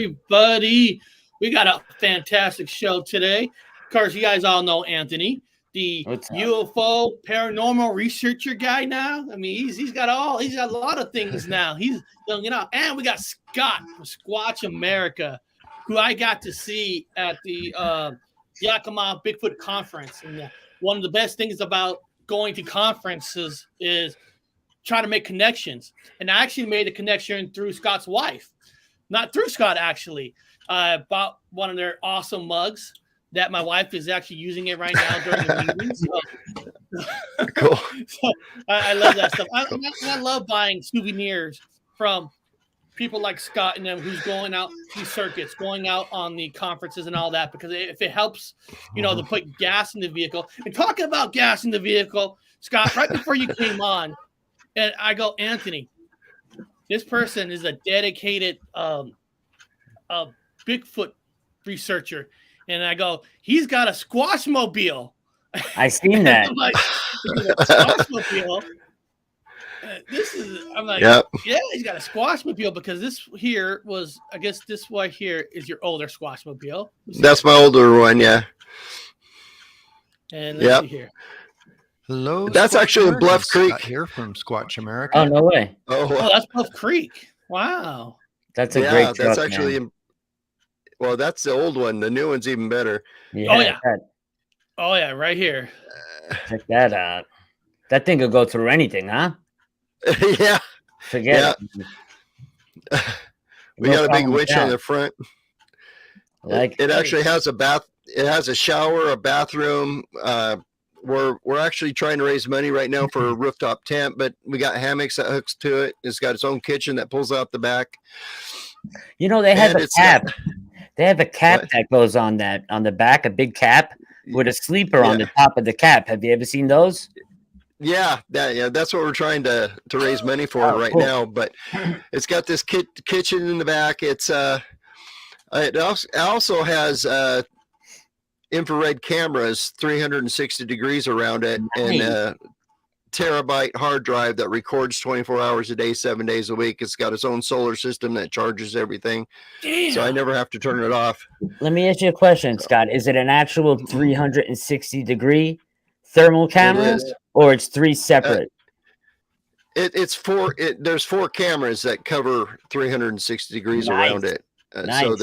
everybody? We got a fantastic show today. Of course, you guys all know Anthony, the UFO paranormal researcher guy now. I mean, he's got a lot of things now. He's, and we got Scott from Squatch America, who I got to see at the Yakima Bigfoot conference. And one of the best things about going to conferences is trying to make connections. And I actually made a connection through Scott's wife. Not through Scott, actually. I bought one of their awesome mugs that my wife is actually using it right now during the meeting. So, cool. So I love that stuff. I love buying souvenirs from people like Scott and them who's going out these circuits, going out on the conferences and all that, because if it helps, to put gas in the vehicle. And talking about gas in the vehicle, Scott, right before you came on, and I go, Anthony, this person is a dedicated Bigfoot researcher. And I go, he's got a Squatch mobile. I seen that. I'm like, Squatch mobile. I'm like, yep. Yeah, he's got a Squatch mobile, because this here was, I guess this right here is your older Squatch mobile. That's my older one, yeah. And let's see here. Hello. That's Squatch actually in Bluff Creek. Scott here from Squatch America. Oh, no way. Oh, that's Bluff Creek. Wow. That's a great truck, that's actually well, that's the old one. The new one's even better. Yeah, Oh yeah, right here. Check that out. That thing could go through anything, huh? Yeah. Forget it. We got a big winch on the front. It actually has a bath. It has a shower, a bathroom. We're actually trying to raise money right now for a rooftop tent, but we got hammocks that hooks to it. It's got its own kitchen that pulls out the back. They have a cap. They have a cap that goes on the back, a big cap with a sleeper on the top of the cap. Have you ever seen those? Yeah, that's what we're trying to raise money for right now. But it's got this kitchen in the back. It's it also has infrared cameras 360 degrees around it, and a terabyte hard drive that records 24 hours a day, 7 days a week. It's got its own solar system that charges everything. Damn. So I never have to turn it off. Let me ask you a question, Scott. Is it an actual 360 degree thermal camera, or it's three separate? It's four. There's four cameras that cover 360 degrees around it. So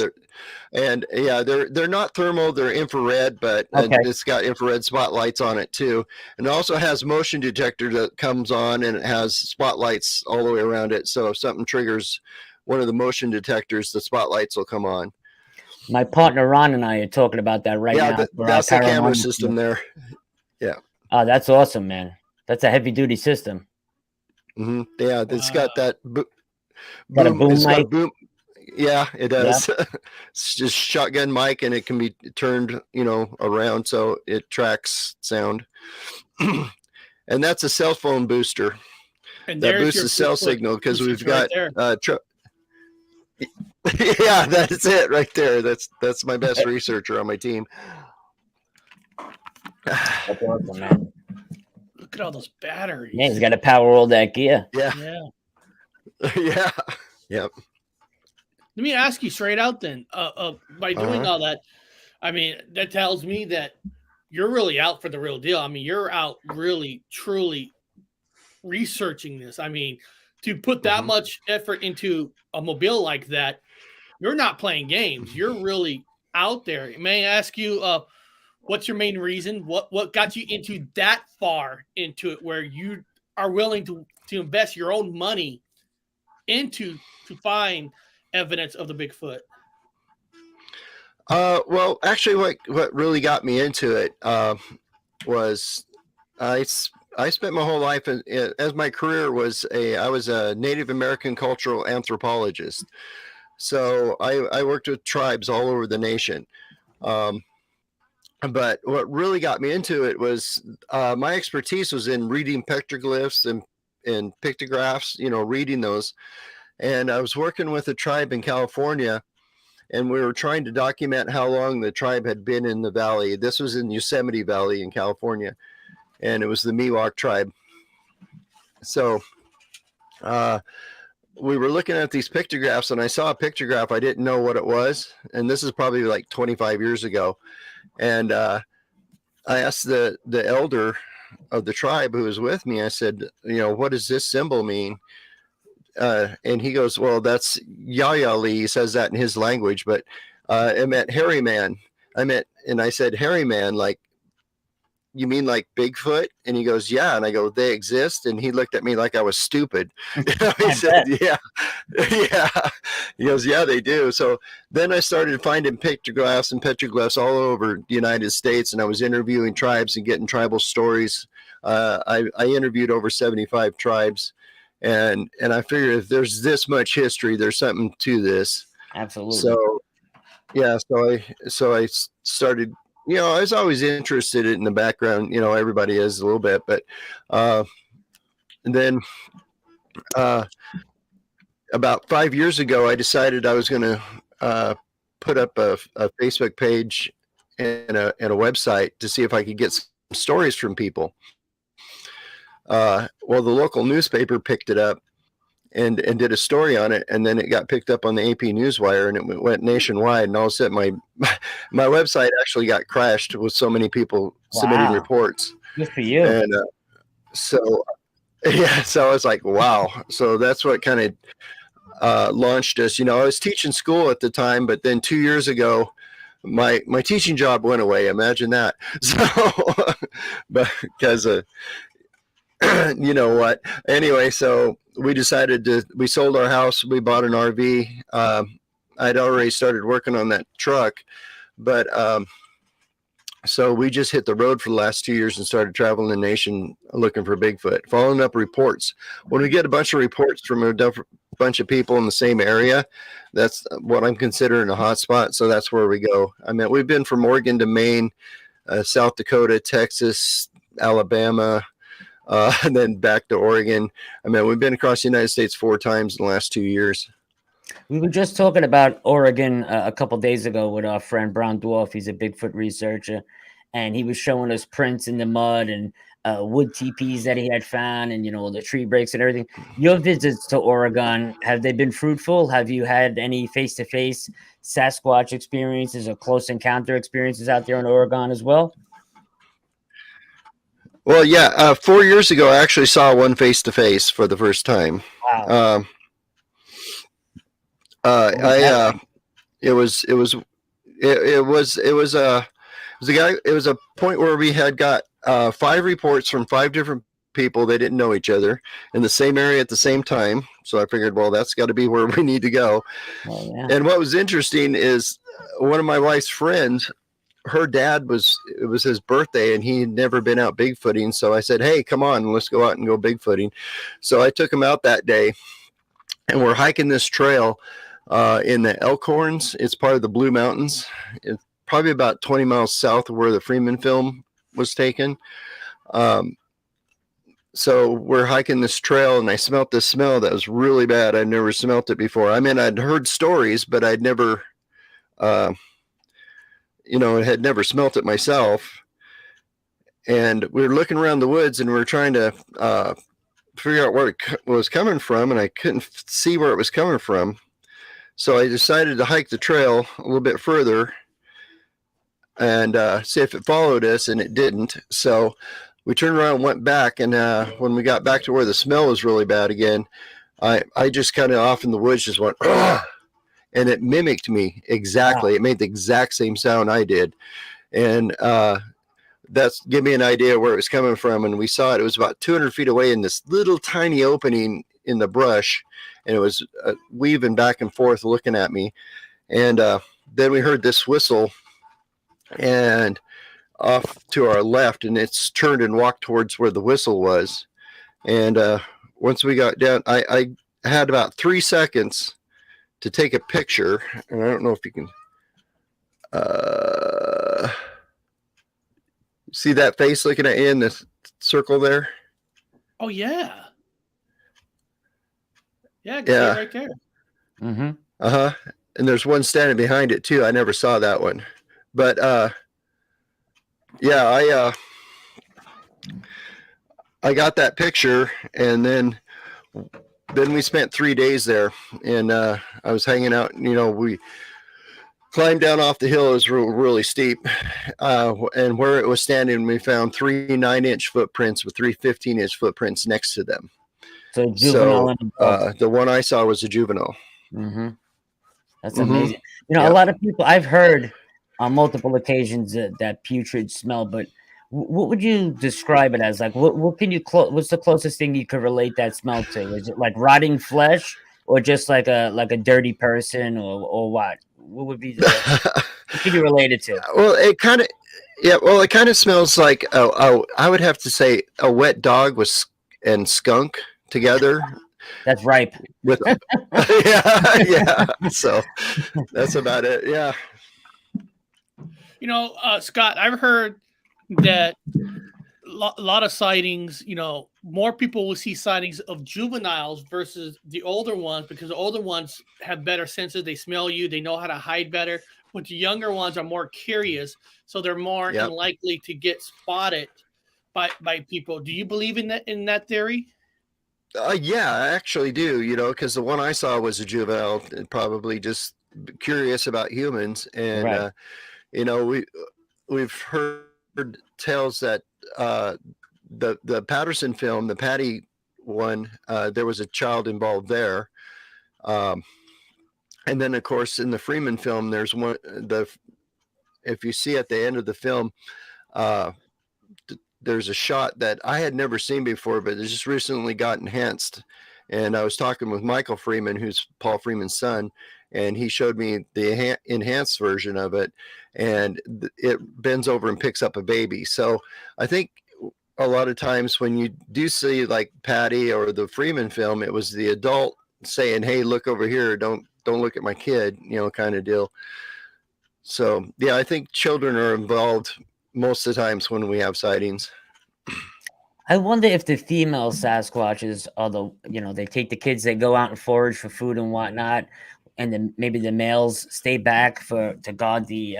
they're not thermal, they're infrared, but it's got infrared spotlights on it too. And it also has motion detector that comes on, and it has spotlights all the way around it. So if something triggers one of the motion detectors, the spotlights will come on. My partner Ron and I are talking about that right now. That's the camera system there. Yeah. Oh, that's awesome, man. That's a heavy duty system. Mm-hmm. Yeah, it's got that boom. Got a boom mic. Yeah, it does. Yeah. It's just shotgun mic, and it can be turned, around so it tracks sound. And that's a cell phone booster. And that boosts the cell signal, because we've got yeah, that's it right there. That's my best researcher on my team. That's awesome, man. Look at all those batteries. Yeah, he's got to power all that gear. Yeah. Yeah. Yep. Let me ask you straight out then, by doing all that, I mean, that tells me that you're really out for the real deal. I mean, you're out really, truly researching this. I mean, to put that much effort into a mobile like that, you're not playing games. You're really out there. May I ask you, what's your main reason? What got you into that far into it, where you are willing to invest your own money into to find evidence of the Bigfoot? Well, actually, what really got me into it was I spent my whole life as my career was I was a Native American cultural anthropologist. So I worked with tribes all over the nation. But what really got me into it was my expertise was in reading petroglyphs and pictographs, reading those. And I was working with a tribe in California, and we were trying to document how long the tribe had been in the valley. This was in Yosemite Valley in California, and it was the Miwok tribe. So we were looking at these pictographs, and I saw a pictograph. I didn't know what it was, and this is probably like 25 years ago. And I asked the elder of the tribe who was with me. I said, what does this symbol mean? And he goes, well, that's Yayali. He says that in his language, but it meant hairy man. And I said, hairy man, like, you mean like Bigfoot? And he goes, yeah. And I go, they exist? And he looked at me like I was stupid. He said, yeah. He goes, yeah, they do. So then I started finding pictographs and petroglyphs all over the United States, and I was interviewing tribes and getting tribal stories. I interviewed over 75 tribes, and I figured if there's this much history, there's something to this. Absolutely. So yeah, so I started. I was always interested in the background. Everybody is a little bit, but and then about 5 years ago, I decided I was going to put up a Facebook page and a website to see if I could get some stories from people. Well, the local newspaper picked it up and did a story on it, and then it got picked up on the AP Newswire, and it went nationwide. And all of a sudden, my website actually got crashed with so many people submitting reports. Good for you. And so I was like, wow. So that's what kind of launched us. I was teaching school at the time, but then 2 years ago, my teaching job went away. Imagine that. So, but because you know what? Anyway, so we decided we sold our house. We bought an RV. I'd already started working on that truck, but so we just hit the road for the last 2 years and started traveling the nation looking for Bigfoot, following up reports. When we get a bunch of reports from a bunch of people in the same area, that's what I'm considering a hot spot. So that's where we go. I mean, we've been from Oregon to Maine, South Dakota, Texas, Alabama, and then back to Oregon. I mean, we've been across the United States 4 times in the last 2 years. We were just talking about Oregon a couple days ago with our friend Brown Dwarf. He's a Bigfoot researcher, and he was showing us prints in the mud and wood teepees that he had found, and the tree breaks and everything. Your visits to Oregon, have they been fruitful? Have you had any face-to-face Sasquatch experiences or close encounter experiences out there in Oregon as well? Well, yeah. 4 years ago, I actually saw one face-to-face for the first time. Wow. It was a point where we had got 5 reports from 5 different people. They didn't know each other in the same area at the same time. So I figured, well, that's got to be where we need to go. Oh, yeah. And what was interesting is one of my wife's friends, her dad it was his birthday, and he had never been out Bigfooting. So I said, hey, come on, let's go out and go Bigfooting. So I took him out that day, and we're hiking this trail in the Elkhorns. It's part of the Blue Mountains. It's probably about 20 miles south of where the Freeman film was taken. So we're hiking this trail, and I smelt this smell that was really bad. I'd never smelt it before. I mean, I'd heard stories, but I'd never, had never smelt it myself. And we were looking around the woods, and we were trying to figure out where it was coming from, and I couldn't see where it was coming from. So I decided to hike the trail a little bit further and see if it followed us, and it didn't. So we turned around and went back, and when we got back to where the smell was really bad again, I just kind of off in the woods just went, ugh, and it mimicked me exactly. Wow. It made the exact same sound I did. And that's give me an idea where it was coming from. And we saw it. It was about 200 feet away in this little tiny opening in the brush. And it was weaving back and forth looking at me. And then we heard this whistle and off to our left, and it's turned and walked towards where the whistle was. And once we got down, I had about 3 seconds to take a picture. And I don't know if you can see that face looking at you in the circle there. Oh, yeah. Yeah, I can see it right there. Mm-hmm. Uh-huh. And there's one standing behind it too. I never saw that one. But I got that picture, and then then we spent 3 days there, and I was hanging out. We climbed down off the hill. It was really steep, and where it was standing, we found 3 9-inch footprints with 3 15-inch footprints next to them. So juvenile. The one I saw was a juvenile. Mm-hmm. That's amazing. A lot of people, I've heard on multiple occasions that putrid smell, but what would you describe it as? Like, what can you what's the closest thing you could relate that smell to? Is it like rotting flesh, or just like a dirty person, or what? What would be what can you relate it to? Well, it kind of smells like I would have to say a wet dog and skunk together. That's ripe. yeah. So that's about it. Yeah. Scott, I've heard that a lot of sightings, more people will see sightings of juveniles versus the older ones, because the older ones have better senses. They smell you. They know how to hide better. But the younger ones are more curious, so they're more unlikely to get spotted by people. Do you believe in that theory? Yeah, I actually do, because the one I saw was a juvenile and probably just curious about humans. And, right. We've heard tales that the Patterson film, the Patty one, there was a child involved there. And then, of course, in the Freeman film, there's one, if you see at the end of the film, there's a shot that I had never seen before, but it just recently got enhanced. And I was talking with Michael Freeman, who's Paul Freeman's son, and he showed me the enhanced version of it, and it bends over and picks up a baby. So I think a lot of times when you do see like Patty or the Freeman film, it was the adult saying, "Hey, look over here. Don't look at my kid," kind of deal. So yeah, I think children are involved most of the times when we have sightings. I wonder if the female Sasquatches are they take the kids, they go out and forage for food and whatnot, and then maybe the males stay back to guard the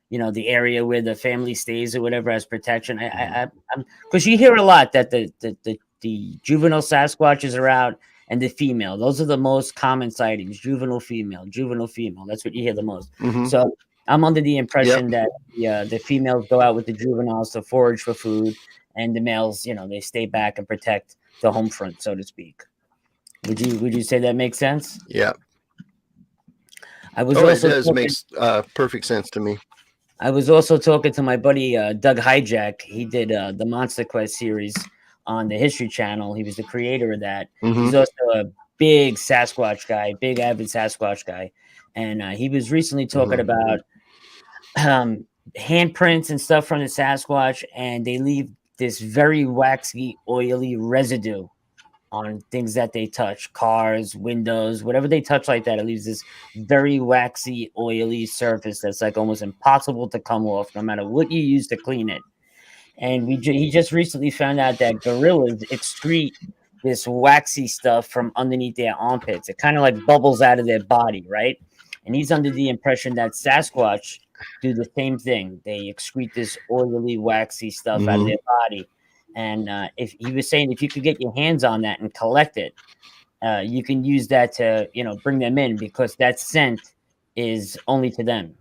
the area where the family stays or whatever as protection. Because you hear a lot that the juvenile Sasquatches are out, and the female. Those are the most common sightings: juvenile female. That's what you hear the most. Mm-hmm. So I'm under the impression that the females go out with the juveniles to forage for food, and the males, they stay back and protect the home front, so to speak. Would you say that makes sense? Yeah. It does make perfect sense to me. I was also talking to my buddy Doug Hijack. He did the Monster Quest series on the History Channel. He was the creator of that. Mm-hmm. He's also a big Sasquatch guy, big avid Sasquatch guy, and he was recently talking about handprints and stuff from the Sasquatch, and they leave this very waxy, oily residue on things that they touch, cars, windows, whatever they touch like that. It leaves this very waxy, oily surface that's like almost impossible to come off, no matter what you use to clean it. And he just recently found out that gorillas excrete this waxy stuff from underneath their armpits. It kind of like bubbles out of their body, right? And he's under the impression that Sasquatch do the same thing. They excrete this oily, waxy stuff out of their body. And if he was saying, if you could get your hands on that and collect it, you can use that to, bring them in, because that scent is only to them.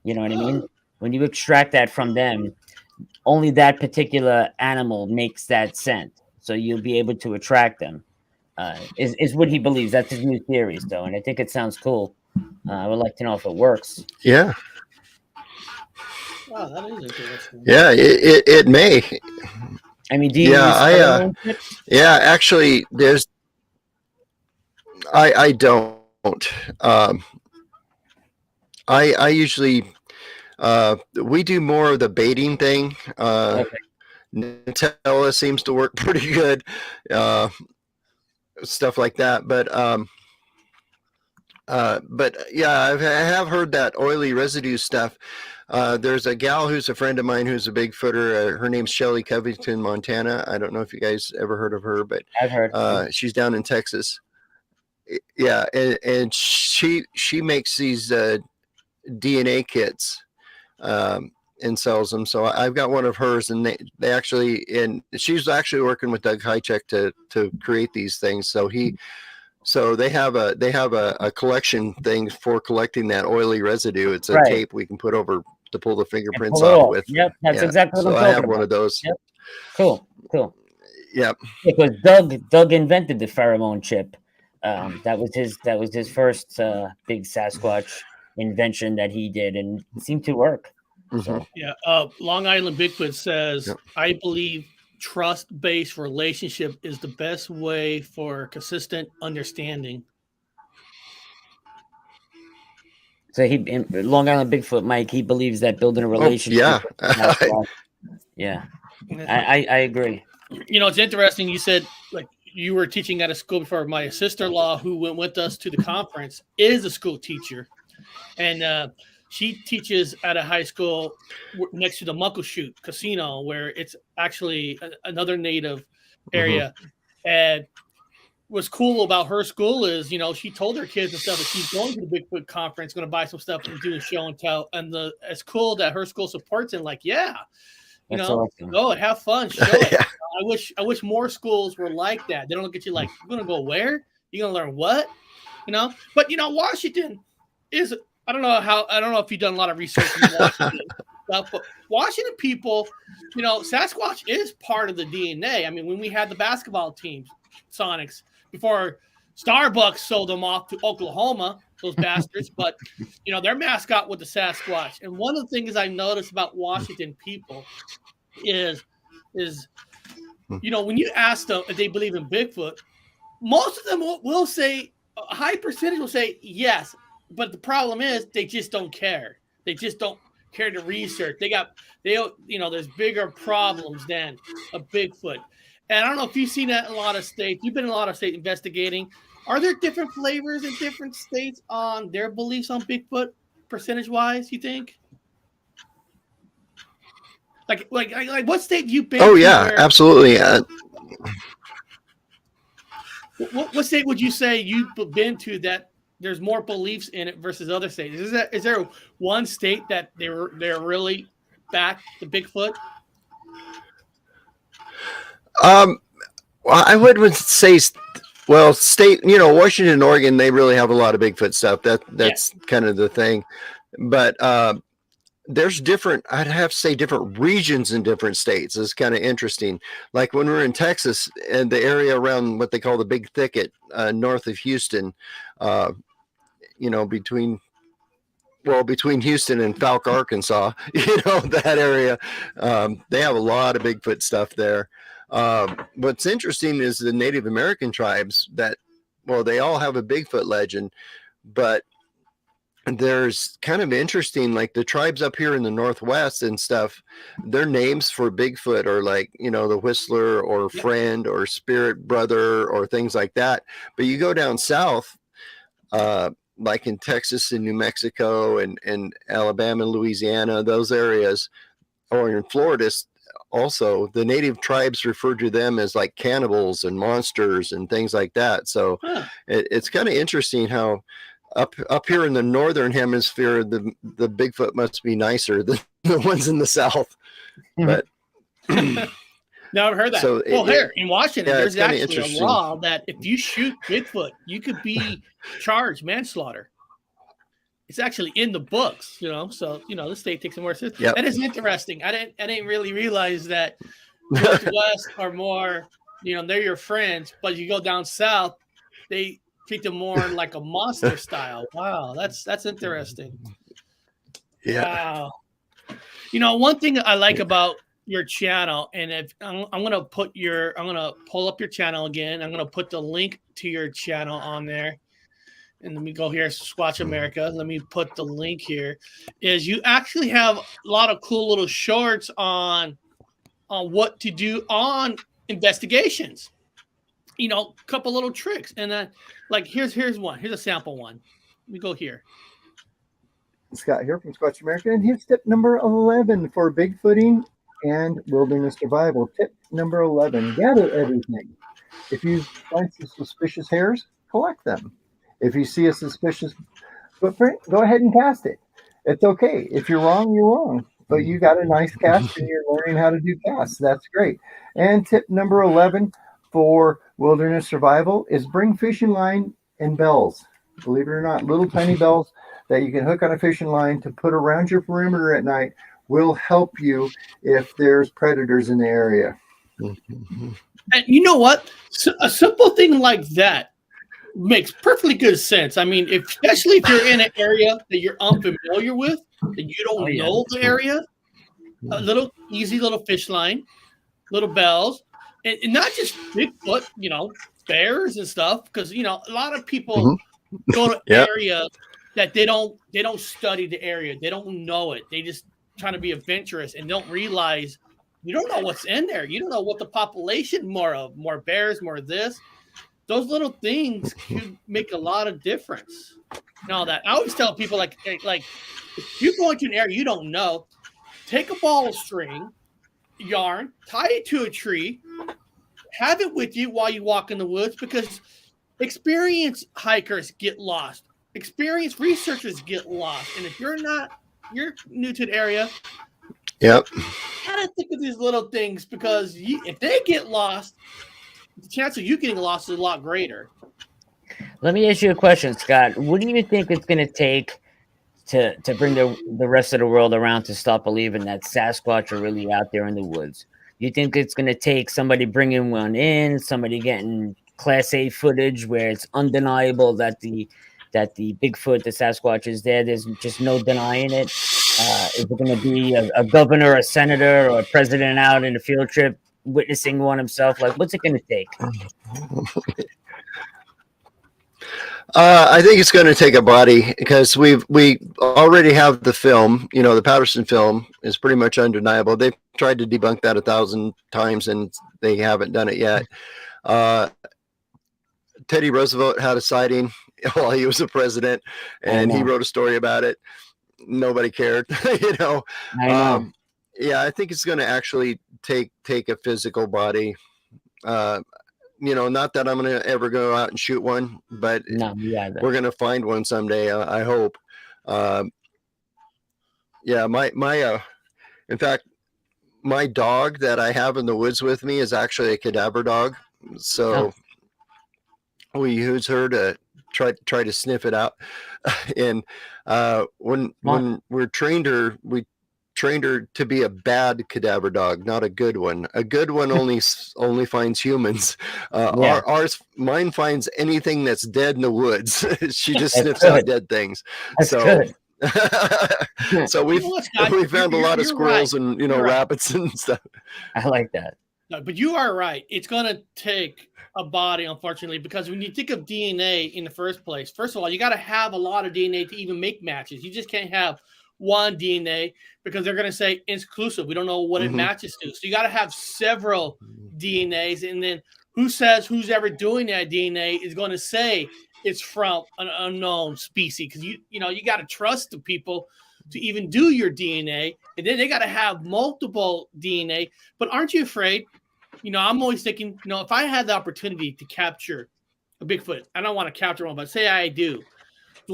You know what I mean? When you extract that from them, only that particular animal makes that scent. So you'll be able to attract them. Is what he believes. That's his new theories, though. And I think it sounds cool. I would like to know if it works. Yeah. Wow, that is interesting. Yeah, it may. I mean, do you? Yeah, actually, there's. I don't. I usually. We do more of the baiting thing. Okay. Nutella seems to work pretty good. Stuff like that, but yeah, I have heard that oily residue stuff. There's a gal who's a friend of mine who's a Bigfooter. Her name's Shelly Covington, Montana. I don't know if you guys ever heard of her, but I've heard. She's down in Texas. Yeah, and she makes these DNA kits and sells them. So I've got one of hers, and they actually, and she's actually working with Doug Hychek to create these things. So he So they have a collection thing for collecting that oily residue. It's a Right. tape we can put over to pull the fingerprints pull it off off. with. Yep, that's Yeah. exactly what So I'm I talking have about. one of those. Yep. Cool. Yep. Because Doug invented the pheromone chip. That was his first big Sasquatch invention that he did, and it seemed to work. So Yeah. Long Island Bigfoot says, Yep. I believe trust-based relationship is the best way for consistent understanding. So in Long Island Bigfoot, Mike, he believes that building a relationship. yeah. with Sasquatch- yeah. I agree. You know, it's interesting. You said like you were teaching at a school before. My sister-in-law, who went with us to the conference, is a school teacher, and she teaches at a high school next to the Muckleshoot Casino, where it's actually another native area. And what's cool about her school is, you know, she told her kids and stuff that she's going to the Bigfoot conference, going to buy some stuff and do a show and tell. And it's cool that her school supports it. Like, yeah, you That's know, awesome. go and have fun, show it. Yeah. I wish more schools were like that. They don't look at you like, you're going to go where? You're going to learn what? You know, but you know, Washington is, I don't know if you've done a lot of research in Washington stuff, but Washington people, you know, Sasquatch is part of the DNA. I mean, when we had the basketball teams, Sonics, before Starbucks sold them off to Oklahoma, those bastards, but you know, their mascot was the Sasquatch. And one of the things I noticed about Washington people is you know, when you ask them if they believe in Bigfoot, most of them will say, a high percentage will say yes, but the problem is they just don't care. They just don't care to research. You know, there's bigger problems than a Bigfoot. And I don't know if you've seen that in a lot of states. You've been in a lot of states investigating. Are there different flavors in different states on their beliefs on Bigfoot, percentage-wise, you think? Like what state you been to? Oh yeah, absolutely. What state would you say you've been to that there's more beliefs in it versus other states? Is there one state that they're really back to Bigfoot? Well, I would say, well, state, you know, Washington and Oregon, they really have a lot of Bigfoot stuff. That's kind of the thing. But there's different, I'd have to say different regions in different states. It's kind of interesting. Like when we're in Texas and the area around what they call the Big Thicket, north of Houston, you know, between Houston and Falk, Arkansas, you know, that area, they have a lot of Bigfoot stuff there. What's interesting is the Native American tribes that, well, they all have a Bigfoot legend, but there's kind of interesting, like the tribes up here in the Northwest and stuff, their names for Bigfoot are like, you know, the Whistler or friend or spirit brother or things like that. But you go down south, like in Texas and New Mexico and Alabama and Louisiana, those areas, or in Florida, also the native tribes refer to them as like cannibals and monsters and things like that. So it's kind of interesting how up here in the northern hemisphere, the Bigfoot must be nicer than the ones in the south. But never heard that. So here in Washington, there's actually a law that if you shoot Bigfoot, you could be charged manslaughter. It's actually in the books, you know. So you know, the state takes it more seriously. That is interesting. I didn't really realize that Northwest are more, you know, they're your friends, but you go down south, they treat them more like a monster style. Wow, that's interesting. Yeah. Wow. You know, one thing I like about your channel, and if I'm gonna pull up your channel again. I'm gonna put the link to your channel on there. And let me go here, Squatch America. Let me put the link here. Is you actually have a lot of cool little shorts on what to do on investigations. You know, a couple little tricks. And then, like, here's one. Here's a sample one. Let me go here. Scott here from Squatch America, and here's tip number 11 for Bigfooting and wilderness survival. Tip number 11: gather everything. If you find some suspicious hairs, collect them. If you see a suspicious footprint, go ahead and cast it. It's okay. If you're wrong, you're wrong. But you got a nice cast and you're learning how to do casts. That's great. And tip number 11 for wilderness survival is bring fishing line and bells. Believe it or not, little tiny bells that you can hook on a fishing line to put around your perimeter at night will help you if there's predators in the area. And you know what? A simple thing like that makes perfectly good sense. I mean, especially if you're in an area that you're unfamiliar with, that you don't know the area, a little easy little fish line, little bells, and not just Bigfoot, bears and stuff, because a lot of people go to area that they don't study the area, they don't know it, they just trying to be adventurous and don't realize you don't know what's in there, you don't know what the population more bears, more of this. Those little things could make a lot of difference. Now that I always tell people, like if you go into an area you don't know, take a ball of string, yarn, tie it to a tree, have it with you while you walk in the woods, because experienced hikers get lost, experienced researchers get lost, and if you're new to the area, gotta think of these little things, because if they get lost, the chance of you getting lost is a lot greater. Let me ask you a question, Scott. What do you think it's going to take to bring the rest of the world around to stop believing that Sasquatch are really out there in the woods? You think it's going to take somebody bringing one in, somebody getting Class A footage where it's undeniable that the Bigfoot, the Sasquatch is there? There's just no denying it. Is it going to be a governor, a senator, or a president out in a field trip witnessing one himself? Like, what's it going to take? I think it's going to take a body, because we already have the film. The Patterson film is pretty much undeniable. They've tried to debunk that 1,000 times and they haven't done it yet. Teddy Roosevelt had a sighting while he was the president, and he wrote a story about it. Nobody cared. I know. I think it's going to actually take a physical body. Not that I'm going to ever go out and shoot one, but we're going to find one someday. I hope. In fact, my dog that I have in the woods with me is actually a cadaver dog. So we use her to try to sniff it out. And when we trained her to be a bad cadaver dog, not a good one. A good one only finds humans. Mine finds anything that's dead in the woods. She just sniffs out dead things. That's good. So we found a lot of squirrels and rabbits and stuff. I like that. No, but you are right. It's going to take a body, unfortunately, because when you think of DNA in the first place, first of all, you got to have a lot of DNA to even make matches. You just can't have one DNA, because they're going to say exclusive. We don't know what it matches to. So you got to have several DNAs, and then who says who's ever doing that DNA is going to say it's from an unknown species, because you got to trust the people to even do your DNA, and then they got to have multiple DNA. But aren't you afraid? I'm always thinking, if I had the opportunity to capture a Bigfoot, I don't want to capture one, but say I do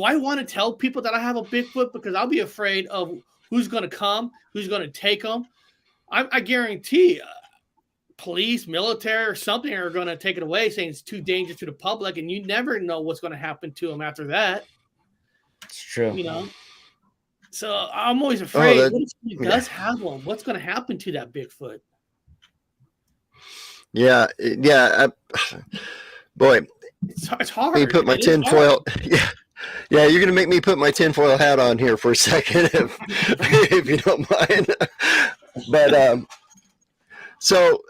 I want to tell people that I have a Bigfoot? Because I'll be afraid of who's going to come, who's going to take them. I guarantee police, military, or something are going to take it away, saying it's too dangerous to the public, and you never know what's going to happen to them after that. It's true. So I'm always afraid. What if he does have one? What's going to happen to that Bigfoot? Boy, it's hard. You put my tinfoil. Yeah, you're gonna make me put my tinfoil hat on here for a second, if you don't mind. But so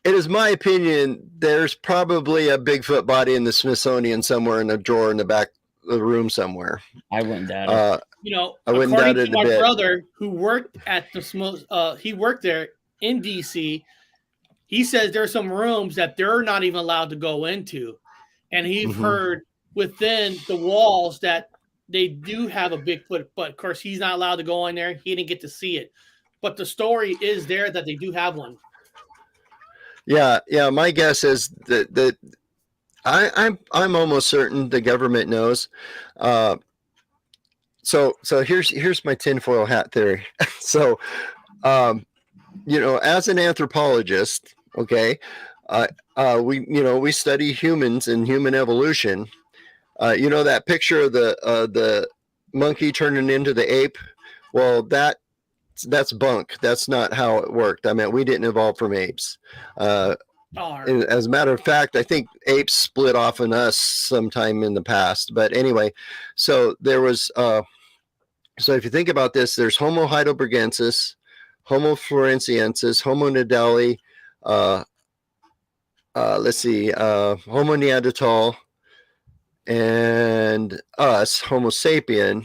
it is my opinion. There's probably a Bigfoot body in the Smithsonian somewhere in a drawer in the back of the room somewhere. I wouldn't doubt it. I wouldn't doubt it a bit. My brother, who worked at he worked there in DC. He says there's some rooms that they're not even allowed to go into. And he's heard within the walls that they do have a Bigfoot, but of course he's not allowed to go in there. He didn't get to see it. But the story is there that they do have one. Yeah. My guess is that I'm almost certain the government knows. So here's my tinfoil hat theory. So as an anthropologist, okay, We study humans and human evolution. That picture of the monkey turning into the ape. Well, that's bunk. That's not how it worked. I mean, we didn't evolve from apes. As a matter of fact, I think apes split off in us sometime in the past. But anyway, so there was. So if you think about this, there's Homo heidelbergensis, Homo floresiensis, Homo nadali. Homo neanderthal, and us, Homo sapien,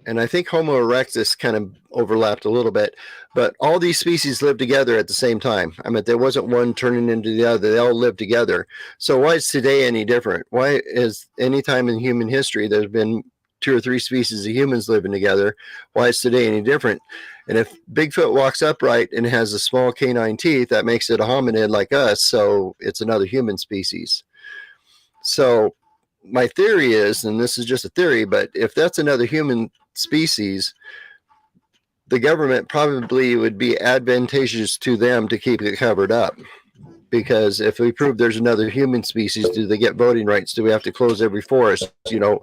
and I think Homo erectus kind of overlapped a little bit, but all these species lived together at the same time. I mean, there wasn't one turning into the other. They all lived together. So why is today any different? Why is any time in human history there's been 2 or 3 species of humans living together? Why is today any different? And if Bigfoot walks upright and has a small canine teeth, that makes it a hominid like us. So it's another human species. So my theory is, and this is just a theory, but if that's another human species, the government probably would be advantageous to them to keep it covered up. Because if we prove there's another human species, do they get voting rights? Do we have to close every forest? The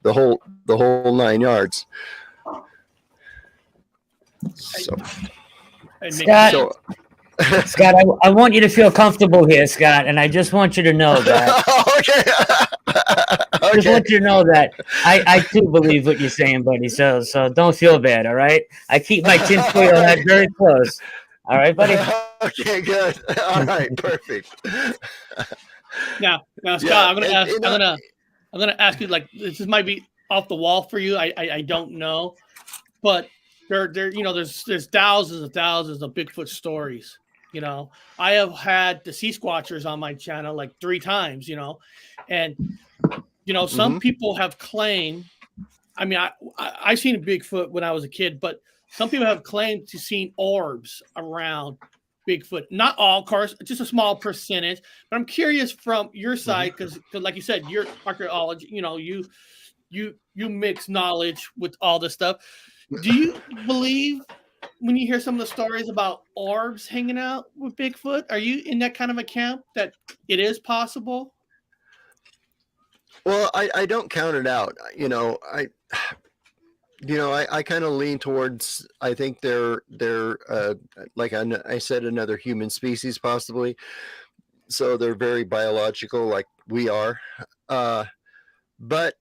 whole 9 yards. So, Scott, Scott, I want you to feel comfortable here, Scott, and I just want you to know that. Okay. Just want you to know that I too believe what you're saying, buddy. So don't feel bad, all right? I keep my tinfoil hat very close. All right, buddy. Okay, good. All right, perfect. Now, Scott, I'm gonna ask you, like, this might be off the wall for you. I don't know, but there's thousands and thousands of Bigfoot stories. I have had the Sasquatchers on my channel like 3 times. And some people have claimed. I mean, I seen a Bigfoot when I was a kid, but some people have claimed to seen orbs around Bigfoot. Not all, of course, just a small percentage. But I'm curious from your side, because like you said, you're archaeology. You mix knowledge with all this stuff. Do you believe when you hear some of the stories about orbs hanging out with Bigfoot? Are you in that kind of a camp that it is possible? Well, I don't count it out. I kind of lean towards, I think they're like I said, another human species possibly. So they're very biological like we are. But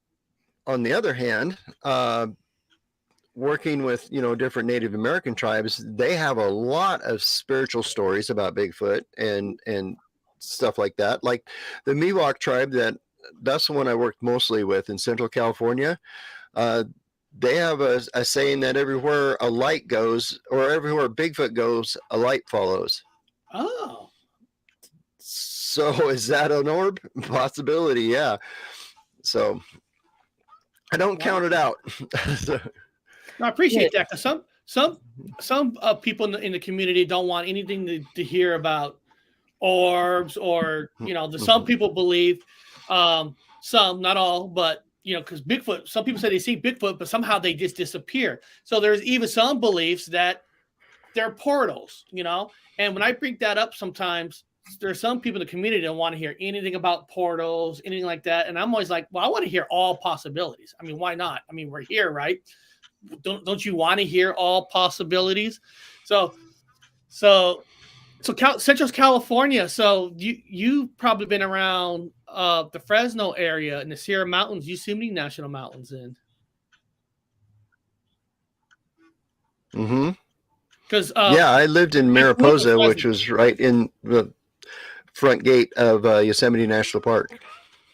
on the other hand, working with, different Native American tribes, they have a lot of spiritual stories about Bigfoot and stuff like that. Like the Miwok tribe, that's the one I worked mostly with in Central California. They have a saying that everywhere a light goes, or everywhere Bigfoot goes, a light follows. Oh. So is that an orb? Possibility, yeah. So I don't count it out. I appreciate that, because some people in the community don't want anything to hear about orbs, or some people believe, some, not all, but because Bigfoot, some people say they see Bigfoot, but somehow they just disappear. So there's even some beliefs that they're portals, and when I bring that up, sometimes there's some people in the community that don't want to hear anything about portals, anything like that. And I'm always like, well, I want to hear all possibilities. I mean, why not? I mean, we're here, right? Don't you want to hear all possibilities? So Central California. So you've probably been around the Fresno area and the Sierra Mountains, Yosemite National Mountains in. Because I lived in Mariposa, which was right in the front gate of Yosemite National Park.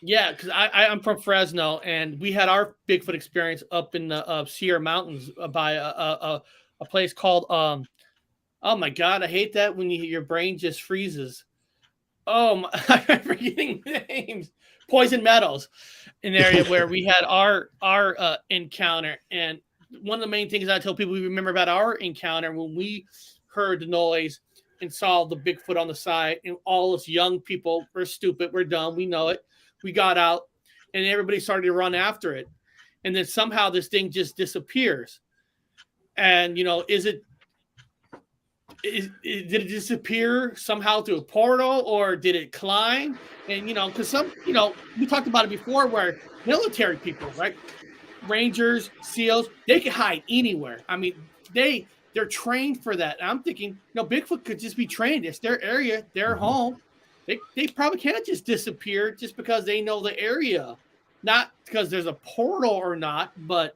Yeah, because I'm from Fresno, and we had our Bigfoot experience up in the Sierra Mountains by a place called oh my God, I hate that when your brain just freezes. Oh, I'm forgetting names. Poison Meadows, an area where we had our encounter. And one of the main things I tell people we remember about our encounter, when we heard the noise and saw the Bigfoot on the side, and all us young people, we're stupid, we're dumb, we know it. We got out, and everybody started to run after it. And then somehow this thing just disappears. And, is did it disappear somehow through a portal, or did it climb? And because we talked about it before, where military people, right, Rangers, SEALs, they can hide anywhere. I mean, they're trained for that. And I'm thinking, Bigfoot could just be trained. It's their area, their home. They probably can't just disappear just because they know the area, not because there's a portal or not, but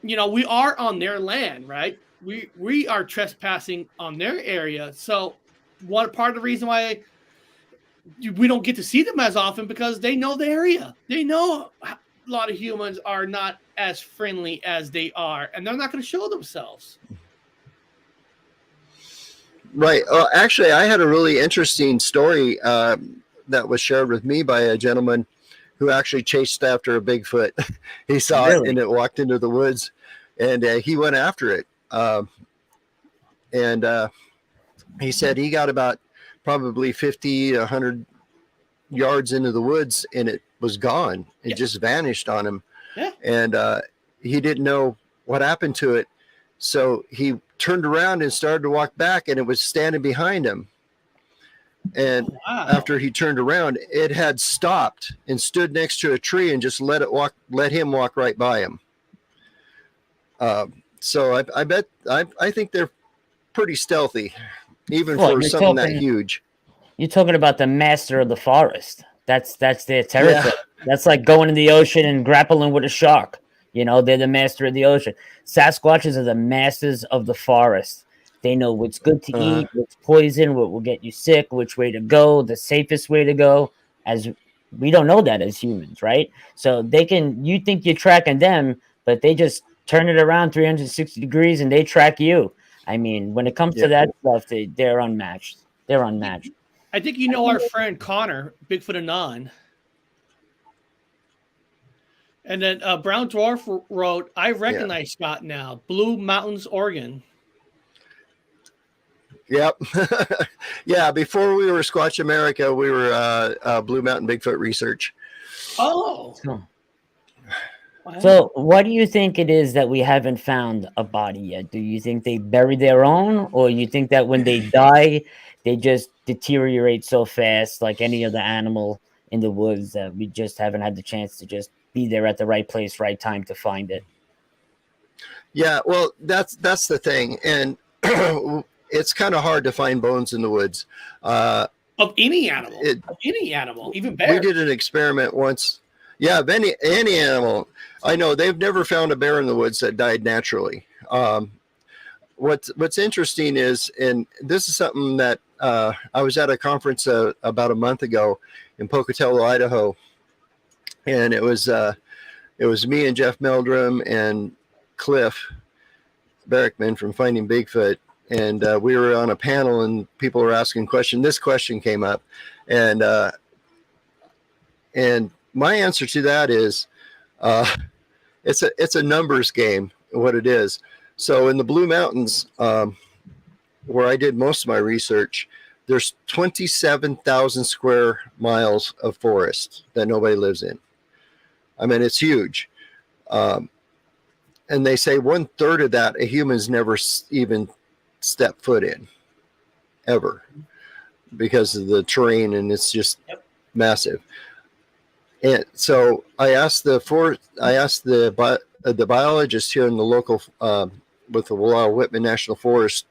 we are on their land, right? We are trespassing on their area. So one part of the reason why we don't get to see them as often, because they know the area. They know a lot of humans are not as friendly as they are, and they're not going to show themselves. Right. Actually, I had a really interesting story that was shared with me by a gentleman who actually chased after a Bigfoot. He saw it and it walked into the woods, and he went after it. And he said he got about probably 50, 100 yards into the woods, and it was gone. It just vanished on him. Yeah. And he didn't know what happened to it. So he turned around and started to walk back, and it was standing behind him. And after he turned around, it had stopped and stood next to a tree and just let him walk right by him. So I think they're pretty stealthy, even for something that huge. You're talking about the master of the forest. That's their territory. Yeah. That's like going in the ocean and grappling with a shark. They're the master of the ocean. Sasquatches are the masters of the forest. They know what's good to eat, what's poison, what will get you sick, which way to go, the safest way to go. As we don't know that as humans, right? So you think you're tracking them, but they just turn it around 360 degrees and they track you. I mean, when it comes to that stuff, they're unmatched. They're unmatched. I think our friend Connor, Bigfoot Anon. And then Brown Dwarf wrote, I recognize Scott now. Blue Mountains, Oregon. Yep. Yeah, before we were Squatch America, we were Blue Mountain Bigfoot Research. Oh. Wow. So what do you think it is that we haven't found a body yet? Do you think they bury their own, or you think that when they die, they just deteriorate so fast like any other animal in the woods that we just haven't had the chance to just be there at the right place, right time to find it? Yeah, well, that's the thing. And it's kind of hard to find bones in the woods. Of any animal. Even bears. We did an experiment once. Yeah, of any animal. I know they've never found a bear in the woods that died naturally. What's interesting is, and this is something that I was at a conference about a month ago in Pocatello, Idaho, and it was me and Jeff Meldrum and Cliff Barrickman from Finding Bigfoot, and we were on a panel and people were asking questions. This question came up, and my answer to that is it's a numbers game, what it is. So in the Blue Mountains, where I did most of my research, there's 27,000 square miles of forest that nobody lives in. I mean, it's huge. And they say 1/3 of that a human's never even stepped foot in, ever, because of the terrain, and it's just massive. And so I asked the biologists here in the local with the Whitman National Forest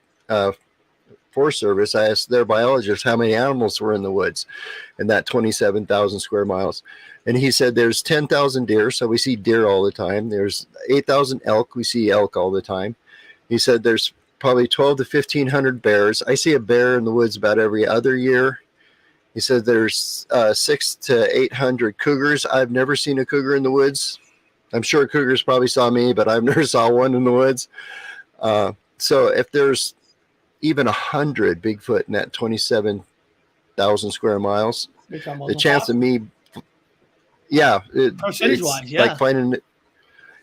Service. I asked their biologists how many animals were in the woods in that 27,000 square miles, and he said there's 10,000 deer, so we see deer all the time. There's 8,000 elk, we see elk all the time. He said there's probably 12 to 1,500 bears. I see a bear in the woods about every other year. He said there's 600 to 800 cougars. I've never seen a cougar in the woods. I'm sure cougars probably saw me, but I've never saw one in the woods. So if there's even 100 Bigfoot in that 27,000 square miles, the chance of me, percentage-wise, like finding,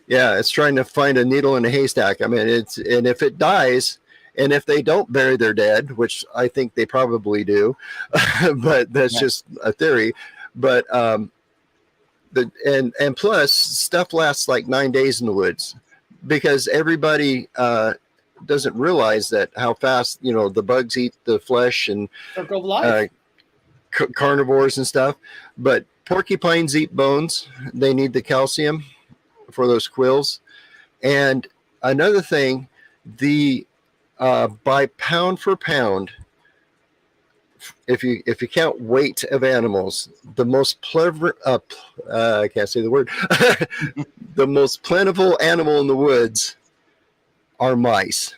it's trying to find a needle in a haystack. I mean, and if it dies, and if they don't bury their dead, which I think they probably do, but that's just a theory. But and plus stuff lasts like 9 days in the woods, because everybody doesn't realize that how fast, you know, the bugs eat the flesh and Circle of life. Carnivores and stuff. But porcupines eat bones. They need the calcium for those quills. And another thing, the by pound for pound, if you count weight of animals, the most I can't say the word, the most plentiful animal in the woods are mice.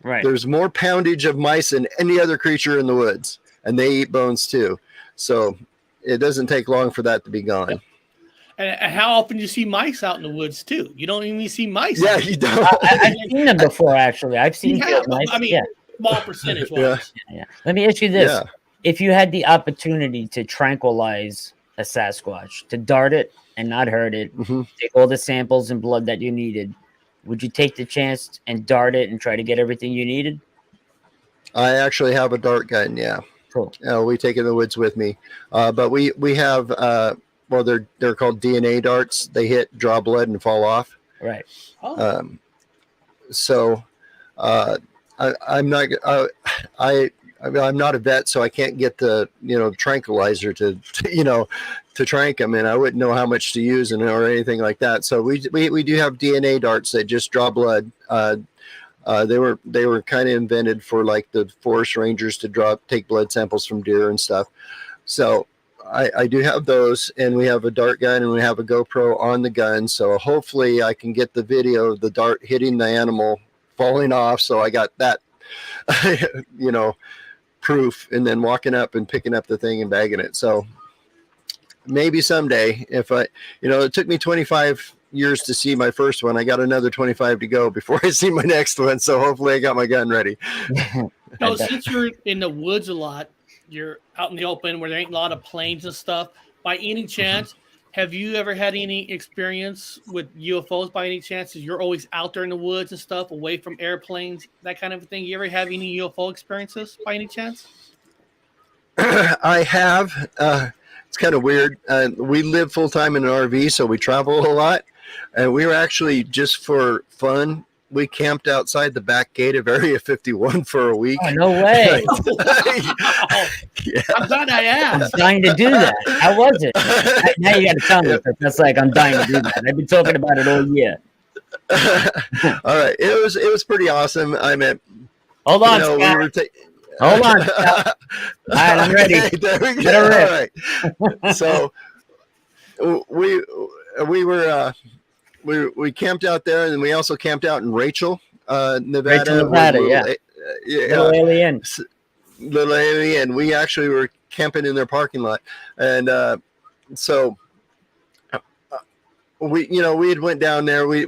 Right. There's more poundage of mice than any other creature in the woods, and they eat bones too. So it doesn't take long for that to be gone. And how often do you see mice out in the woods too? You don't even see mice. Yeah, you don't. I've seen them before, actually. I've seen field mice. I mean, small percentage wise. Yeah. Let me ask you this. If you had the opportunity to tranquilize a Sasquatch, to dart it and not hurt it, take all the samples and blood that you needed, would you take the chance and dart it and try to get everything you needed? I actually have a dart gun, yeah. Cool. We take it in the woods with me. But we have, well, they're called DNA darts. They hit, draw blood, and fall off. Right. So I'm not I'm not a vet, so I can't get the, you know, tranquilizer to trank them, and I wouldn't know how much to use or anything like that. So we do have DNA darts that just draw blood. They were kind of invented for like the forest rangers to take blood samples from deer and stuff. So I do have those, and we have a dart gun, and we have a GoPro on the gun. So hopefully I can get the video of the dart hitting the animal, falling off. So I got that, you know, proof, and then walking up and picking up the thing and bagging it. So maybe someday, if it took me 25 years to see my first one, I got another 25 to go before I see my next one. So hopefully I got my gun ready. No, since you're in the woods a lot, you're out in the open where there ain't a lot of planes and stuff. By any chance, have you ever had any experience with UFOs by any chance? You're always out there in the woods and stuff, away from airplanes, that kind of thing. You ever have any UFO experiences by any chance? I have. It's kind of weird. We live full time in an RV, so we travel a lot. And we were actually, just for fun, we camped outside the back gate of Area 51 for a week. Oh, no way. Yeah. I'm glad I asked. I'm dying to do that. How was it? Now you got to tell me. That's like, I'm dying to do that. I've been talking about it all year. All right. It was pretty awesome. I mean, hold on, Scott. Hold on, Scott. All right, I'm ready. Okay, there we go. All right. So we camped out there, and then we also camped out in Rachel, Nevada. Rachel, Nevada, Little Alien. Little Alien. We actually were camping in their parking lot, and so we had went down there. We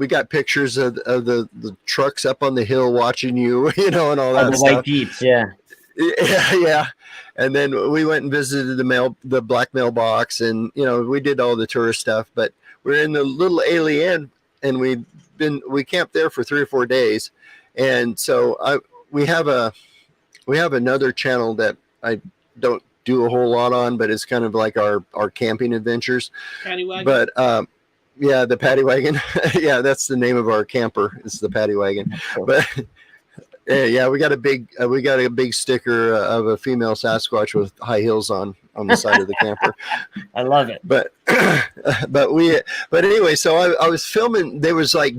got pictures of the trucks up on the hill watching you, and all that the stuff. white Jeeps, yeah. Yeah. And then we went and visited the black mailbox, and we did all the tourist stuff. But we're in the Little Alien, and we camped there for 3 or 4 days, and so we have another channel that I don't do a whole lot on, but it's kind of like our camping adventures. Paddy wagon. But yeah, the Paddy wagon. Yeah, that's the name of our camper. It's the Paddy wagon. But yeah, we got a big sticker of a female Sasquatch with high heels on the side of the camper. I love it. But anyway, so I was filming. There was like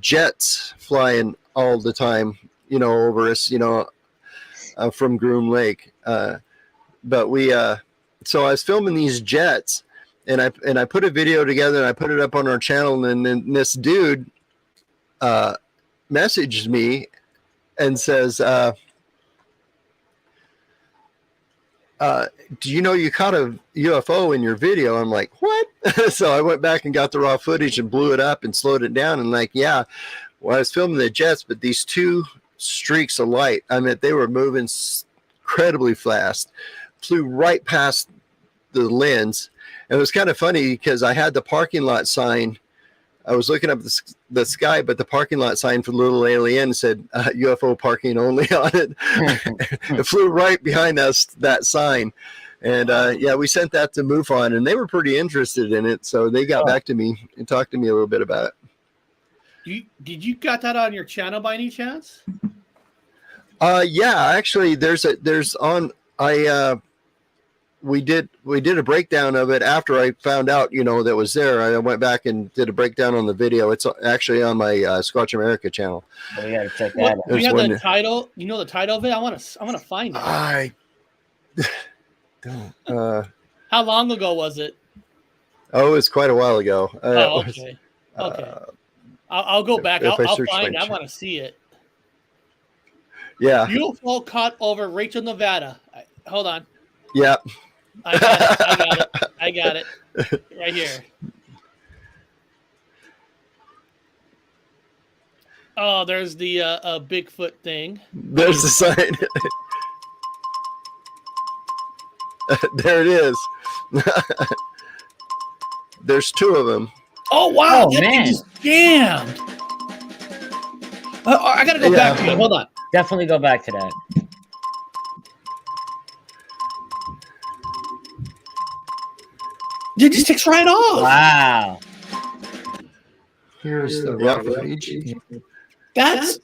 jets flying all the time, over us, from Groom Lake. But so I was filming these jets, and I put a video together, and I put it up on our channel, and then this dude messaged me and says, do you know you caught a UFO in your video? I'm like, what? So I went back and got the raw footage and blew it up and slowed it down. And like, yeah, well, I was filming the jets, but these 2 streaks of light, I mean, they were moving incredibly fast, flew right past the lens. And it was kind of funny because I had the parking lot sign. I was looking up the sky, but the parking lot sign for Little Alien said UFO parking only on it. It flew right behind us, that sign. And yeah, we sent that to MUFON, and they were pretty interested in it. So they got back to me and talked to me a little bit about it. Did you got that on your channel by any chance? Yeah, actually, we did a breakdown of it after I found out, that was there. I went back and did a breakdown on the video. It's actually on my Squatch America channel. Oh, we gotta check that out. Do you have the title? You know the title of it? I want to find it. I don't. How long ago was it? Oh, it was quite a while ago. Okay. Okay. I'll go back. I'll find it. I want to see it. Yeah. UFO caught over Rachel, Nevada. Hold on. Yeah. I got it. Right here. Oh, there's the Bigfoot thing. There's the sign. There it is. There's two of them. Oh, wow. Oh, that man. thing is jammed. I got to go back to it. Hold on. Definitely go back to that. It just takes right off. Wow. Here's the raw footage. That's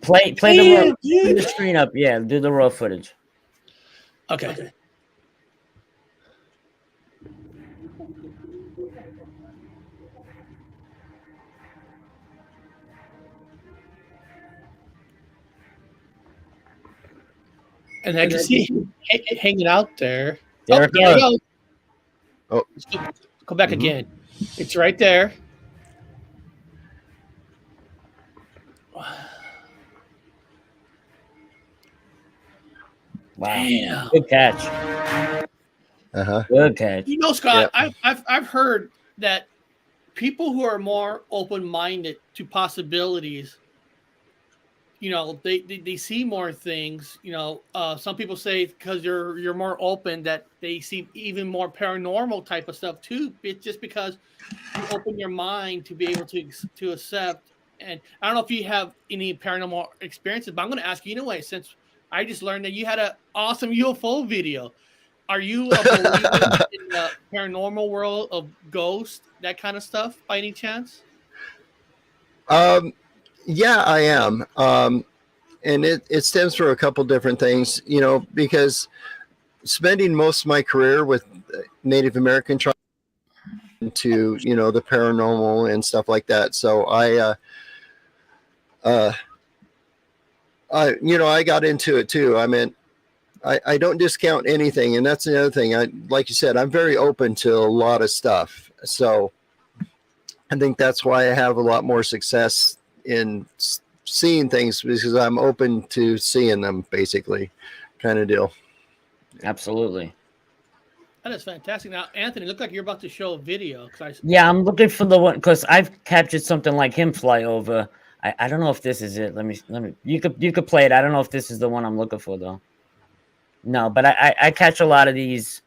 Play the raw, play the screen up. Yeah, do the raw footage. okay. And I can see it hanging out there. There it there goes. you go. Oh. Go back again. It's right there. Wow. Damn. Good catch. Good catch. You know, Scott, Yep. I've heard that people who are more open-minded to possibilities, they see more things. Some people say because you're more open that they see even more paranormal type of stuff too. It's just because you open your mind to be able to accept. And I don't know if you have any paranormal experiences, but I'm going to ask you anyway, since I just learned that you had an awesome UFO video. Are you a believer in the paranormal world of ghosts, that kind of stuff, by any chance? Yeah, I am. And it stems from a couple different things, because spending most of my career with Native American tribes to, the paranormal and stuff like that. So I got into it too. I mean, I don't discount anything. And that's the other thing. Like you said, I'm very open to a lot of stuff. So I think that's why I have a lot more success in seeing things, because I'm open to seeing them, basically, kind of deal. Absolutely. That is fantastic. Now, Anthony, look like you're about to show a video. Yeah, I'm looking for the one because I've captured something like him fly over. I don't know if this is it. Let me. You could play it. I don't know if this is the one I'm looking for though. No, but I catch a lot of these.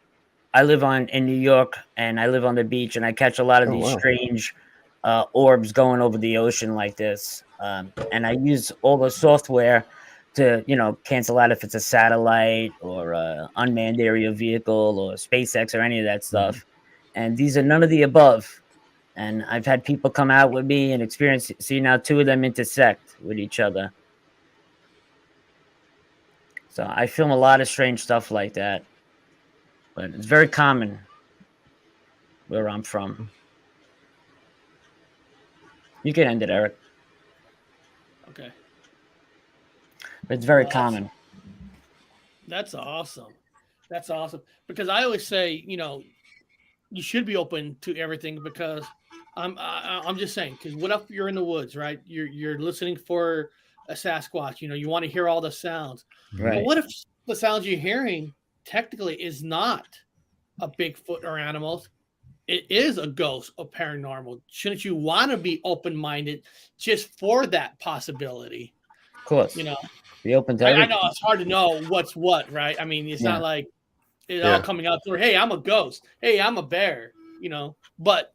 I live in New York, and I live on the beach, and I catch a lot of these strange orbs going over the ocean like this. And I use all the software to, cancel out if it's a satellite or a unmanned aerial vehicle or SpaceX or any of that stuff. And these are none of the above. And I've had people come out with me and see now two of them intersect with each other. So I film a lot of strange stuff like that. But it's very common where I'm from. You can end it, Eric. Okay. But it's very common. That's awesome. That's awesome. Because I always say, you should be open to everything, because I'm just saying, because what if you're in the woods, right? You're listening for a Sasquatch, you want to hear all the sounds. Right. But what if the sounds you're hearing technically is not a Bigfoot or animals? It is a ghost or paranormal. Shouldn't you want to be open-minded just for that possibility? Of course. Be open to everything. I know it's hard to know what's what, right? I mean, it's not like it's all coming out through, hey, I'm a ghost. Hey, I'm a bear, but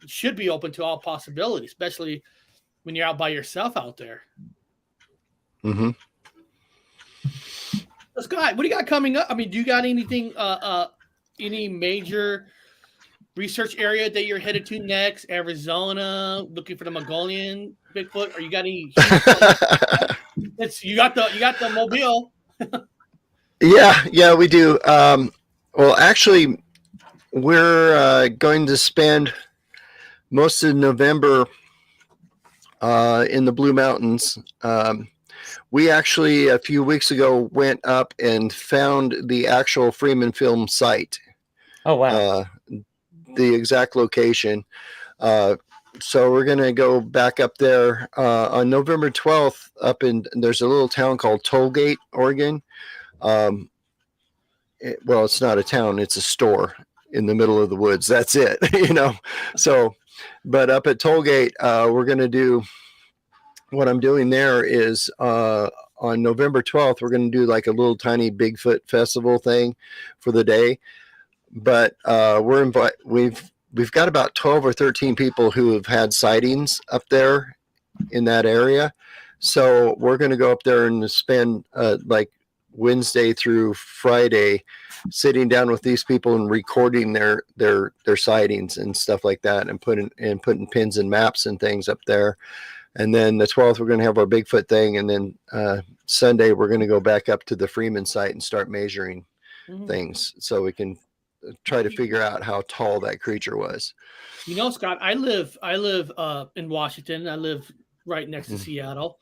it should be open to all possibilities, especially when you're out by yourself out there. Mm-hmm. So Scott, what do you got coming up? I mean, do you got anything, any major research area that you're headed to next? Arizona, looking for the Mongolian Bigfoot, or you got any? You got the mobile. Yeah, we do. Well, actually, we're going to spend most of November in the Blue Mountains. We actually, a few weeks ago, went up and found the actual Freeman Film site. Oh, wow. The exact location. So we're going to go back up there on November 12th. There's a little town called Tollgate, Oregon. Well, it's not a town; it's a store in the middle of the woods. That's it, So, but up at Tollgate, we're going to do. What I'm doing there is on November 12th, we're going to do like a little tiny Bigfoot festival thing for the day. But we've got about 12 or 13 people who have had sightings up there in that area. So we're going to go up there and spend like Wednesday through Friday sitting down with these people and recording their sightings and stuff like that, and putting pins and maps and things up there. And then the 12th, we're going to have our Bigfoot thing. And then Sunday, we're going to go back up to the Freeman site and start measuring things so we can try to figure out how tall that creature was. Scott, I live in Washington. I live right next to Seattle.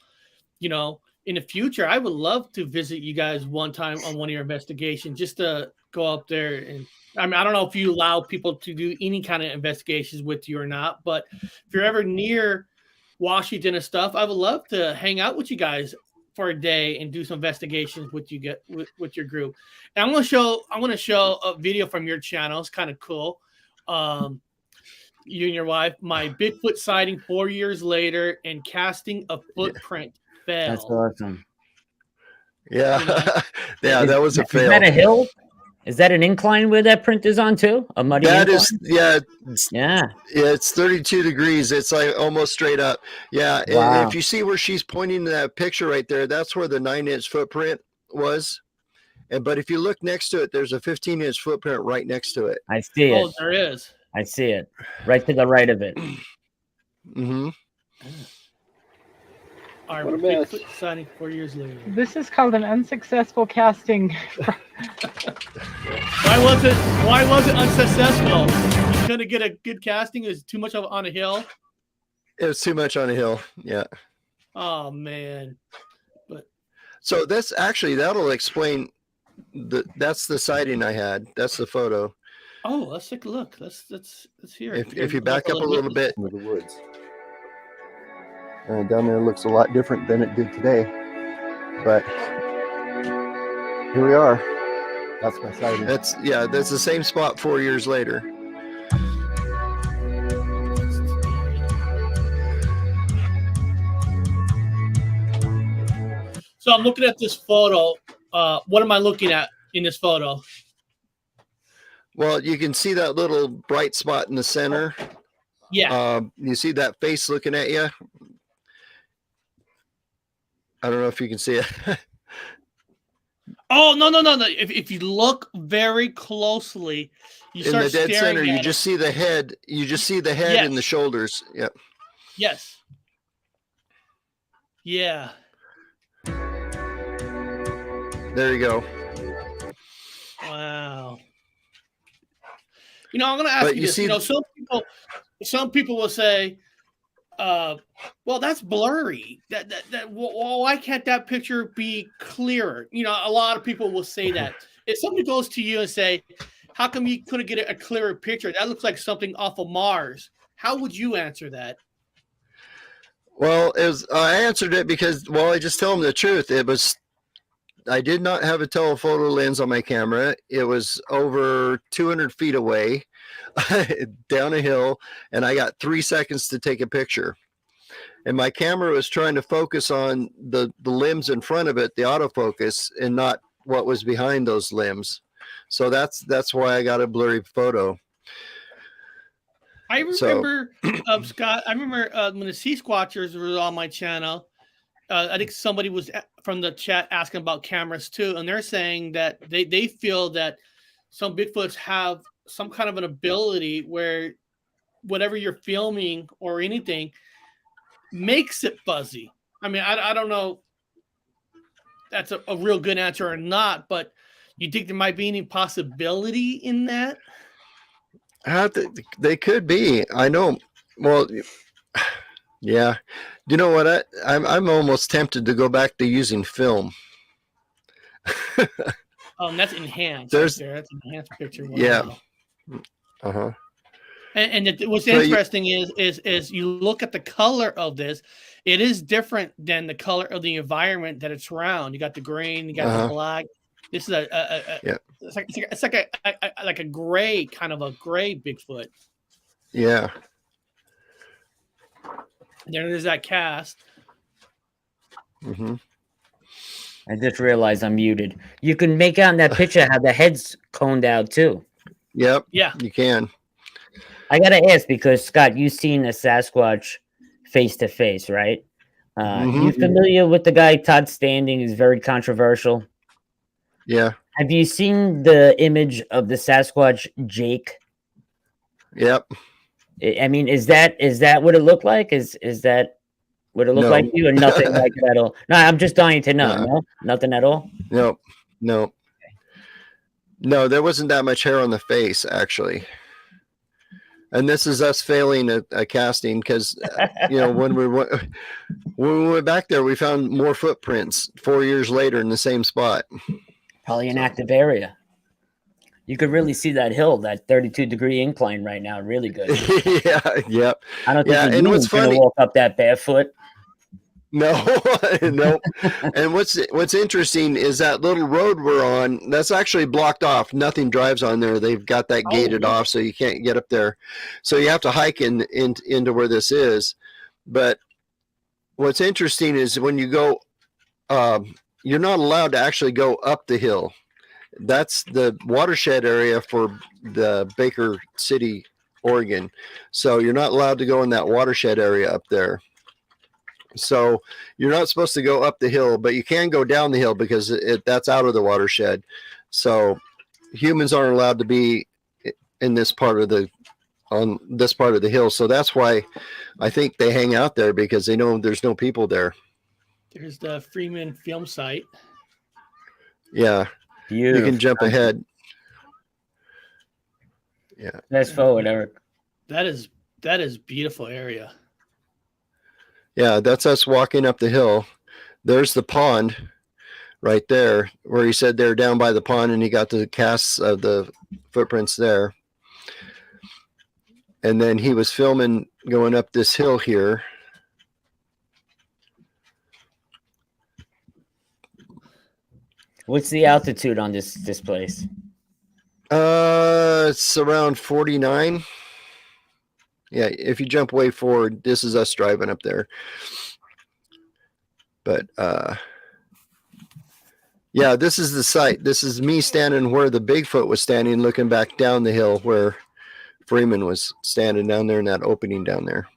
In the future, I would love to visit you guys one time on one of your investigations, just to go up there. And I don't know if you allow people to do any kind of investigations with you or not, but if you're ever near Washington and stuff, I would love to hang out with you guys for a day and do some investigations with you with your group. And I'm going to show a video from your channel. It's kind of cool. You and your wife, my Bigfoot sighting 4 years later and casting a footprint fail. That's awesome. Yeah. Yeah, that was a fail. Is that a hill? Is that an incline where that print is on too? A muddy incline? Yeah. Yeah. It's 32 degrees. It's like almost straight up. Yeah. Wow. And if you see where she's pointing to that picture right there, that's where the 9-inch footprint was. But if you look next to it, there's a 15-inch footprint right next to it. I see it. Oh, there is. I see it. Right to the right of it. Mm-hmm. Our Bigfoot sighting 4 years later. This is called an unsuccessful casting. Why was it unsuccessful? You couldn't get a good casting? It was too much on a hill? It was too much on a hill. Yeah. Oh, man. So that'll explain that's the sighting I had. That's the photo. Oh, let's take a look. Let's hear it. If you back up a little bit. Into the woods. Down there looks a lot different than it did today. But here we are. That's my sighting. That's the same spot 4 years later. So I'm looking at this photo. What am I looking at in this photo? Well, you can see that little bright spot in the center. Yeah. You see that face looking at you? I don't know if you can see it. Oh, no. If you look very closely, you in start the dead staring center, at you it. just see the head. You just see the head and the shoulders. Yep. Yes. Yeah. There you go. Wow. I'm going to ask you this. Some people will say, well, that's blurry. Why can't that picture be clearer? A lot of people will say that. If somebody goes to you and say, how come you couldn't get a clearer picture? That looks like something off of Mars. How would you answer that? Well, I answered it because, I just tell them the truth. I did not have a telephoto lens on my camera. It was over 200 feet away down a hill, and I got 3 seconds to take a picture. And my camera was trying to focus on the limbs in front of it, the autofocus, and not what was behind those limbs. So that's why I got a blurry photo. I remember, Scott, when the Sea Squatchers were on my channel, I think somebody was from the chat asking about cameras too, and they're saying that they feel that some Bigfoots have some kind of an ability where whatever you're filming or anything makes it fuzzy. I mean, I don't know that's a real good answer or not, but you think there might be any possibility in that? They could be. I know. Well, yeah. You know what? I'm almost tempted to go back to using film. That's enhanced. There's, right there. That's an enhanced picture. Wow. Yeah. Uh-huh. And what's interesting is you look at the color of this, it is different than the color of the environment that it's around. You got the green, you got the black. This is it's like a gray, kind of a gray Bigfoot. Yeah. There's that cast. Mm-hmm. I just realized I'm muted. You can make out in that picture how the head's coned out too. Yep. Yeah. You can. I gotta ask because Scott, you've seen a Sasquatch face to face, right? You familiar with the guy Todd Standing? Is very controversial. Yeah. Have you seen the image of the Sasquatch Jake? Yep. I mean, is that what it looked like? Is that what it looked like to you, or nothing like that at all? No, I'm just dying to know. No, nothing at all. No. There wasn't that much hair on the face, actually. And this is us failing a casting because, when we went back there, we found more footprints 4 years later in the same spot. Probably an active area. You could really see that hill, that 32-degree incline right now. Really good. Yeah. I don't think and what's funny, walk up that barefoot. No. And what's interesting is that little road we're on, that's actually blocked off. Nothing drives on there. They've got that gated off, so you can't get up there. So you have to hike into where this is. But what's interesting is when you go, you're not allowed to actually go up the hill. That's the watershed area for the Baker City, Oregon. So you're not allowed to go in that watershed area up there. So you're not supposed to go up the hill, but you can go down the hill because that's out of the watershed. So humans aren't allowed to be in this part of the hill. So that's why I think they hang out there, because they know there's no people there. There's the Freeman film site. Yeah. Beautiful. You can jump ahead. Yeah. Fast forward, Eric. That is beautiful area. Yeah, that's us walking up the hill. There's the pond right there where he said they're down by the pond, and he got the casts of the footprints there. And then he was filming going up this hill here. What's the altitude on this place? It's around 49. Yeah, if you jump way forward, this is us driving up there. But yeah, this is the site. This is me standing where the Bigfoot was standing, looking back down the hill where Freeman was standing down there in that opening down there.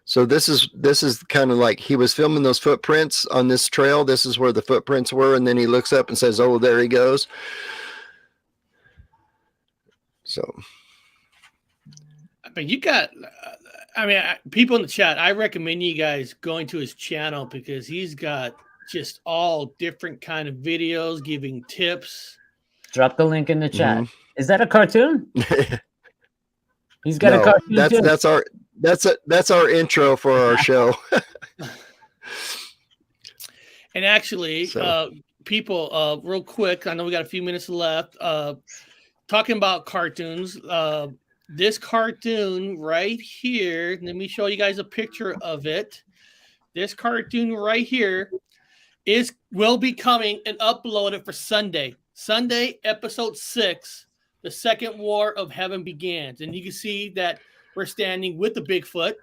So this is kind of like he was filming those footprints on this trail. This is where the footprints were, and then he looks up and says, "Oh, there he goes." So, but you got, people in the chat, I recommend you guys going to his channel because he's got just all different kind of videos giving tips. Drop the link in the chat. Is that a cartoon? He's got a cartoon. That's our intro for our show. And actually, people, real quick, I know we got a few minutes left. Talking about cartoons, this cartoon right here, let me show you guys a picture of it. This cartoon right here will be coming and uploaded for Sunday. Sunday, episode 6, the Second War of Heaven begins. And you can see that we're standing with the Bigfoot.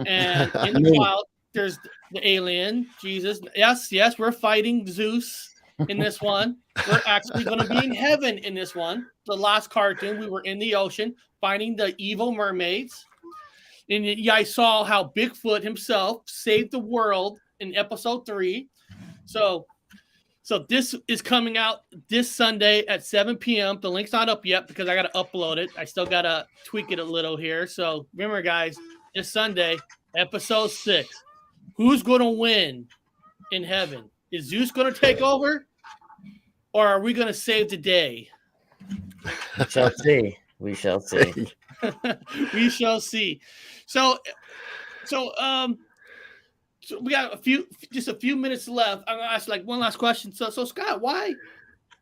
And in the wild, there's the alien, Jesus. Yes, we're fighting Zeus in this one. We're actually going to be in heaven in this one. The last cartoon, we were in the ocean finding the evil mermaids. And you guys saw how Bigfoot himself saved the world in episode 3. So So this is coming out this Sunday at 7 p.m. The link's not up yet because I got to upload it. I still got to tweak it a little here. So remember, guys, this Sunday, episode 6. Who's going to win in heaven? Is Zeus going to take over? Or are we going to save the day? We shall see. We shall see. We shall see. So we got just a few minutes left. I'm gonna ask like one last question. So Scott, why?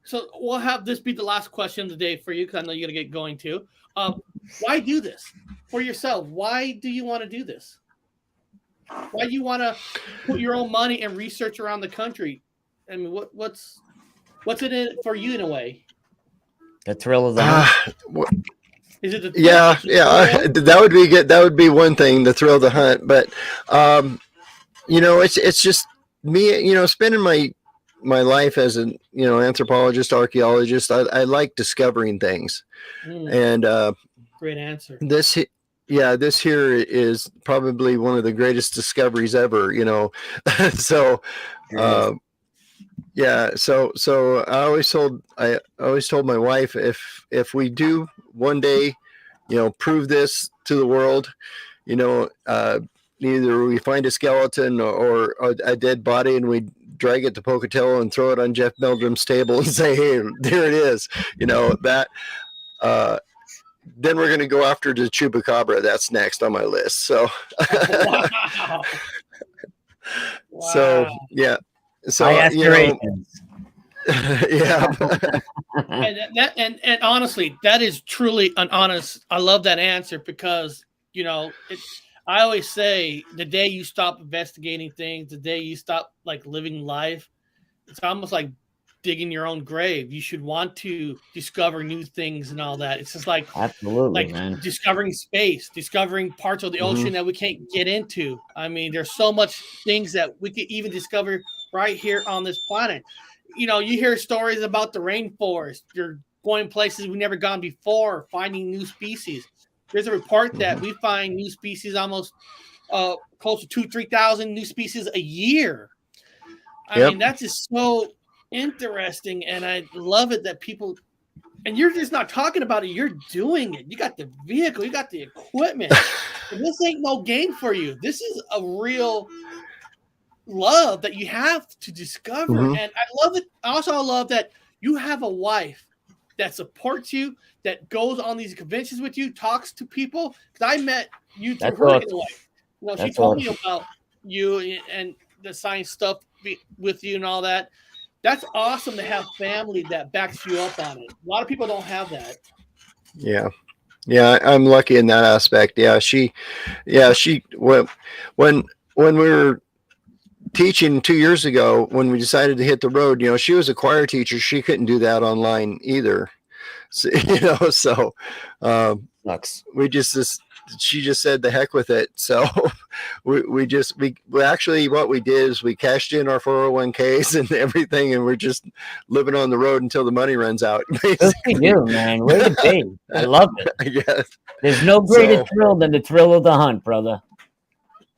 So we'll have this be the last question of the day for you because I know you're gonna get going too. Why do this for yourself? Why do you want to do this? Why do you want to put your own money and research around the country? I mean, what's in it for you in a way? The thrill of the hunt. Is it the yeah. That would be good. That would be one thing, the thrill of the hunt. But it's just me, spending my life as an, anthropologist, archaeologist. I like discovering things. And great answer. This here is probably one of the greatest discoveries ever, So so I always told my wife, if we do one day, prove this to the world, either we find a skeleton or a dead body and we drag it to Pocatello and throw it on Jeff Meldrum's table and say, hey, there it is, then we're going to go after the chupacabra. That's next on my list. So, wow. So, yeah. So, yeah. and honestly, that is truly an honest. I love that answer because, I always say the day you stop investigating things, the day you stop like living life, it's almost like digging your own grave. You should want to discover new things and all that. It's just like absolutely, man. Discovering space, discovering parts of the ocean that we can't get into. I mean, there's so much things that we could even discover right here on this planet. You hear stories about the rainforest. You're going places we've never gone before, finding new species. There's a report that we find new species almost close to 2,000-3,000 new species a year. I mean, that's just so interesting, and I love it that people, and you're just not talking about it, you're doing it. You got the vehicle, you got the equipment. This ain't no game for you. This is a real love that you have to discover, and I love it. I also love that you have a wife that supports you, that goes on these conventions with you, talks to people. Because I met you through her in a way. She told me about you and the science stuff with you and all that. That's awesome to have family that backs you up on it. A lot of people don't have that. Yeah, I'm lucky in that aspect. When we were teaching 2 years ago, when we decided to hit the road, she was a choir teacher. She couldn't do that online either. So, she just said the heck with it. So we actually, what we did is we cashed in our 401ks and everything, and we're just living on the road until the money runs out. Good for you, man. Way to be. I love it. Yes. There's no greater thrill than the thrill of the hunt, brother.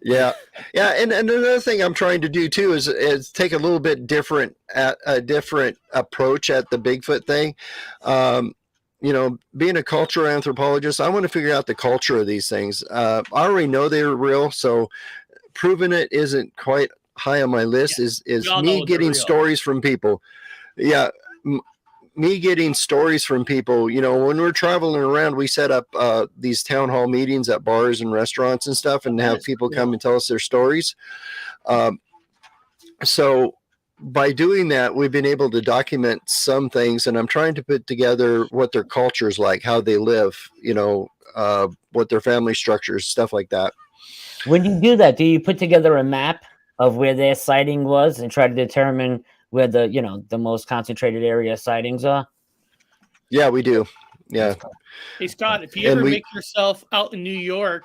Yeah. And another thing I'm trying to do too is take a little bit different approach at the Bigfoot thing. Being a cultural anthropologist, I want to figure out the culture of these things. I already know they're real, so proving it isn't quite high on my list. Is me getting stories from people. Yeah. Me getting stories from people. When we're traveling around, we set up these town hall meetings at bars and restaurants and stuff, and have people come and tell us their stories. So by doing that, we've been able to document some things, and I'm trying to put together what their culture is like, how they live, what their family structures, stuff like that. When you do that, do you put together a map of where their sighting was and try to determine where the most concentrated area sightings are? Yeah, we do. Yeah. Hey, Scott, if you ever make yourself out in New York,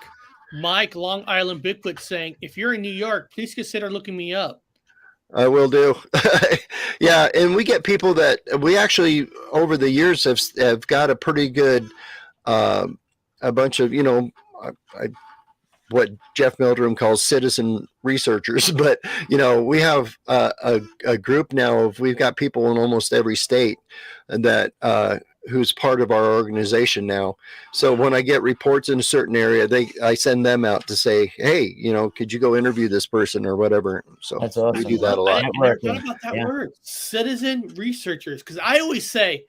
Mike, Long Island Bigfoot, saying, if you're in New York, please consider looking me up. I will do. Yeah. And we get people that we actually, over the years, have got a pretty good, a bunch of, what Jeff Meldrum calls citizen researchers, but we have a group now of, we've got people in almost every state that who's part of our organization now. So when I get reports in a certain area, I send them out to say, hey, could you go interview this person or whatever. So that's awesome. we do that a lot. I never thought about that word, citizen researchers, because I always say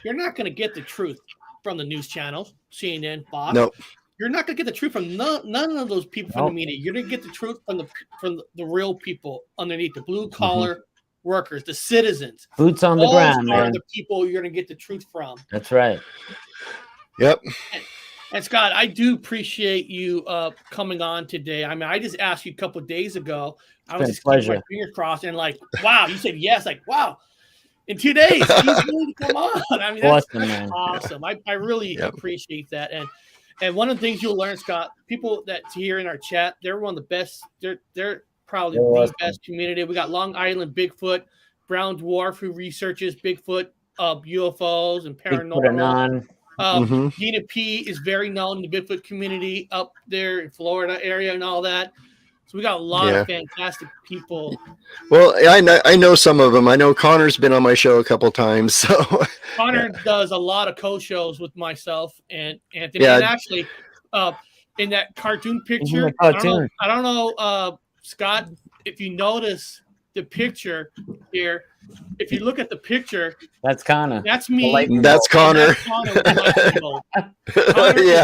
you're not going to get the truth from the news channels, CNN, Fox. Nope. You're not going to get the truth from none of those people from the media. You're going to get the truth from the real people underneath, the blue collar workers, the citizens, boots on the ground, man. The people you're going to get the truth from. That's right. Yep. And Scott, I do appreciate you coming on today. I mean, I just asked you a couple of days ago. I was just keeping my fingers crossed and like, wow, you said yes. Like, wow, in 2 days, he's willing to come on. I mean, that's awesome. I really appreciate that. And one of the things you'll learn, Scott, people that's here in our chat, they're one of the best. They're probably the best community. We got Long Island Bigfoot, Brown Dwarf, who researches Bigfoot, UFOs, and paranormal. Dina P is very known in the Bigfoot community up there in Florida area and all that. So we got a lot of fantastic people. Well, I know some of them. I know Connor's been on my show a couple times. So Connor does a lot of co-shows with myself and Anthony. And actually, in that cartoon picture, I don't know, Scott, if you notice the picture here, if you look at the picture, that's Connor. That's me. That's Connor. Connor is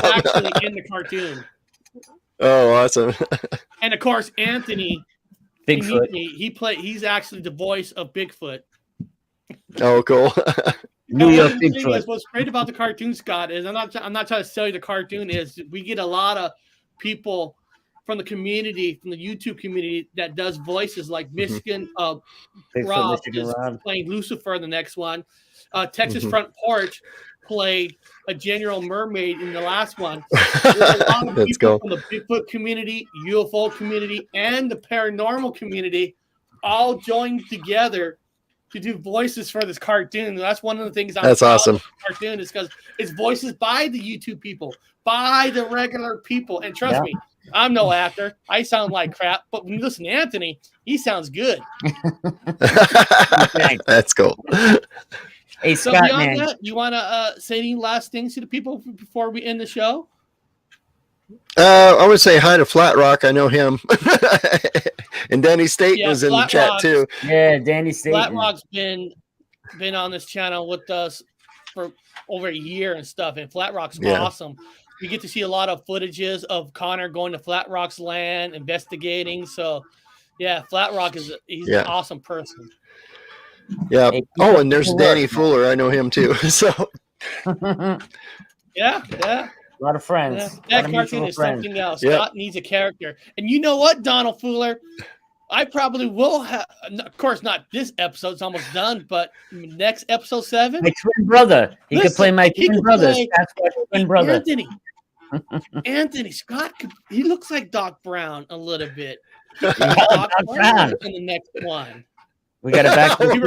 actually in the cartoon. Oh, awesome. And of course, Anthony, Bigfoot. He's actually the voice of Bigfoot. Oh, cool. New York Bigfoot. What's great about the cartoon, Scott, is I'm not trying to sell you the cartoon, is we get a lot of people from the community, from the YouTube community, that does voices like Michigan Rob is playing Lucifer in the next one. Texas Front Porch played a general mermaid in the last one. There's a lot of people from the Bigfoot community, UFO community, and the paranormal community all joined together to do voices for this cartoon. That's one of the things that's awesome. Cartoon is because it's voices by the YouTube people, by the regular people. And trust me, I'm no actor. I sound like crap, but when you listen to Anthony, he sounds good. That's cool. Hey, so Scott, beyond that, you want to say any last things to the people before we end the show? I would say hi to Flat Rock. I know him. And Danny Staten was in the chat too. Yeah, Danny Staten. Flat Rock's been on this channel with us for over a year and stuff, and Flat Rock's awesome. You get to see a lot of footages of Connor going to Flat Rock's land, investigating. So, yeah, Flat Rock he's an awesome person. Yeah. Oh, and there's Danny Fuller. I know him too. So. Yeah. A lot of friends. Yeah. That cartoon is something else. Scott needs a character. And you know what, Donald Fuller? I probably will have, of course, not this episode. It's almost done, but next episode 7. My twin brother. He could play my twin brother. Sasquatch twin brother. Anthony Scott. He looks like Doc Brown a little bit. Doc Brown in the next one. We got it back. That'd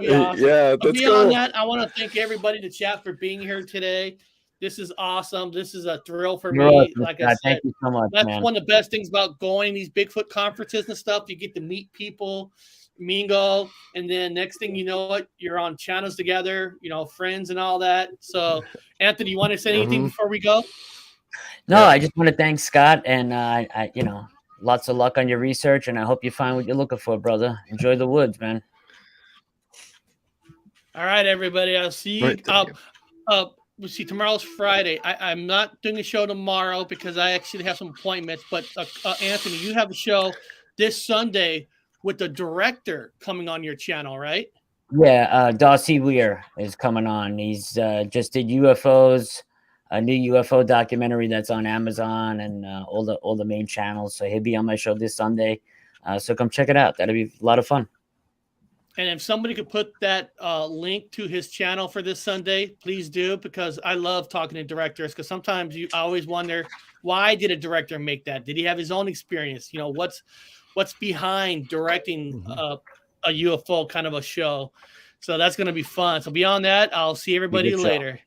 be awesome. Yeah, but beyond that, I want to thank everybody in the chat for being here today. This is awesome. This is a thrill for me. Awesome, like Scott. I said, thank you so much, that's man. one of the best things about going these Bigfoot conferences and stuff. You get to meet people, mingle, and then next thing you know, you're on channels together. Friends and all that. So, Anthony, you want to say anything before we go? No, I just want to thank Scott, and I lots of luck on your research, and I hope you find what you're looking for, brother. Enjoy the woods, man. All right, everybody. I'll see you. We'll see. Tomorrow's Friday. I'm not doing a show tomorrow because I actually have some appointments. But Anthony, you have a show this Sunday with the director coming on your channel, right? Yeah, Darcy Weir is coming on. He's just did UFOs, a new UFO documentary that's on Amazon and all the main channels. So he'll be on my show this Sunday. So come check it out. That'll be a lot of fun. And if somebody could put that link to his channel for this Sunday, please do, because I love talking to directors, because sometimes I always wonder, why did a director make that? Did he have his own experience? What's behind directing a UFO kind of a show? So that's going to be fun. So beyond that, I'll see everybody later.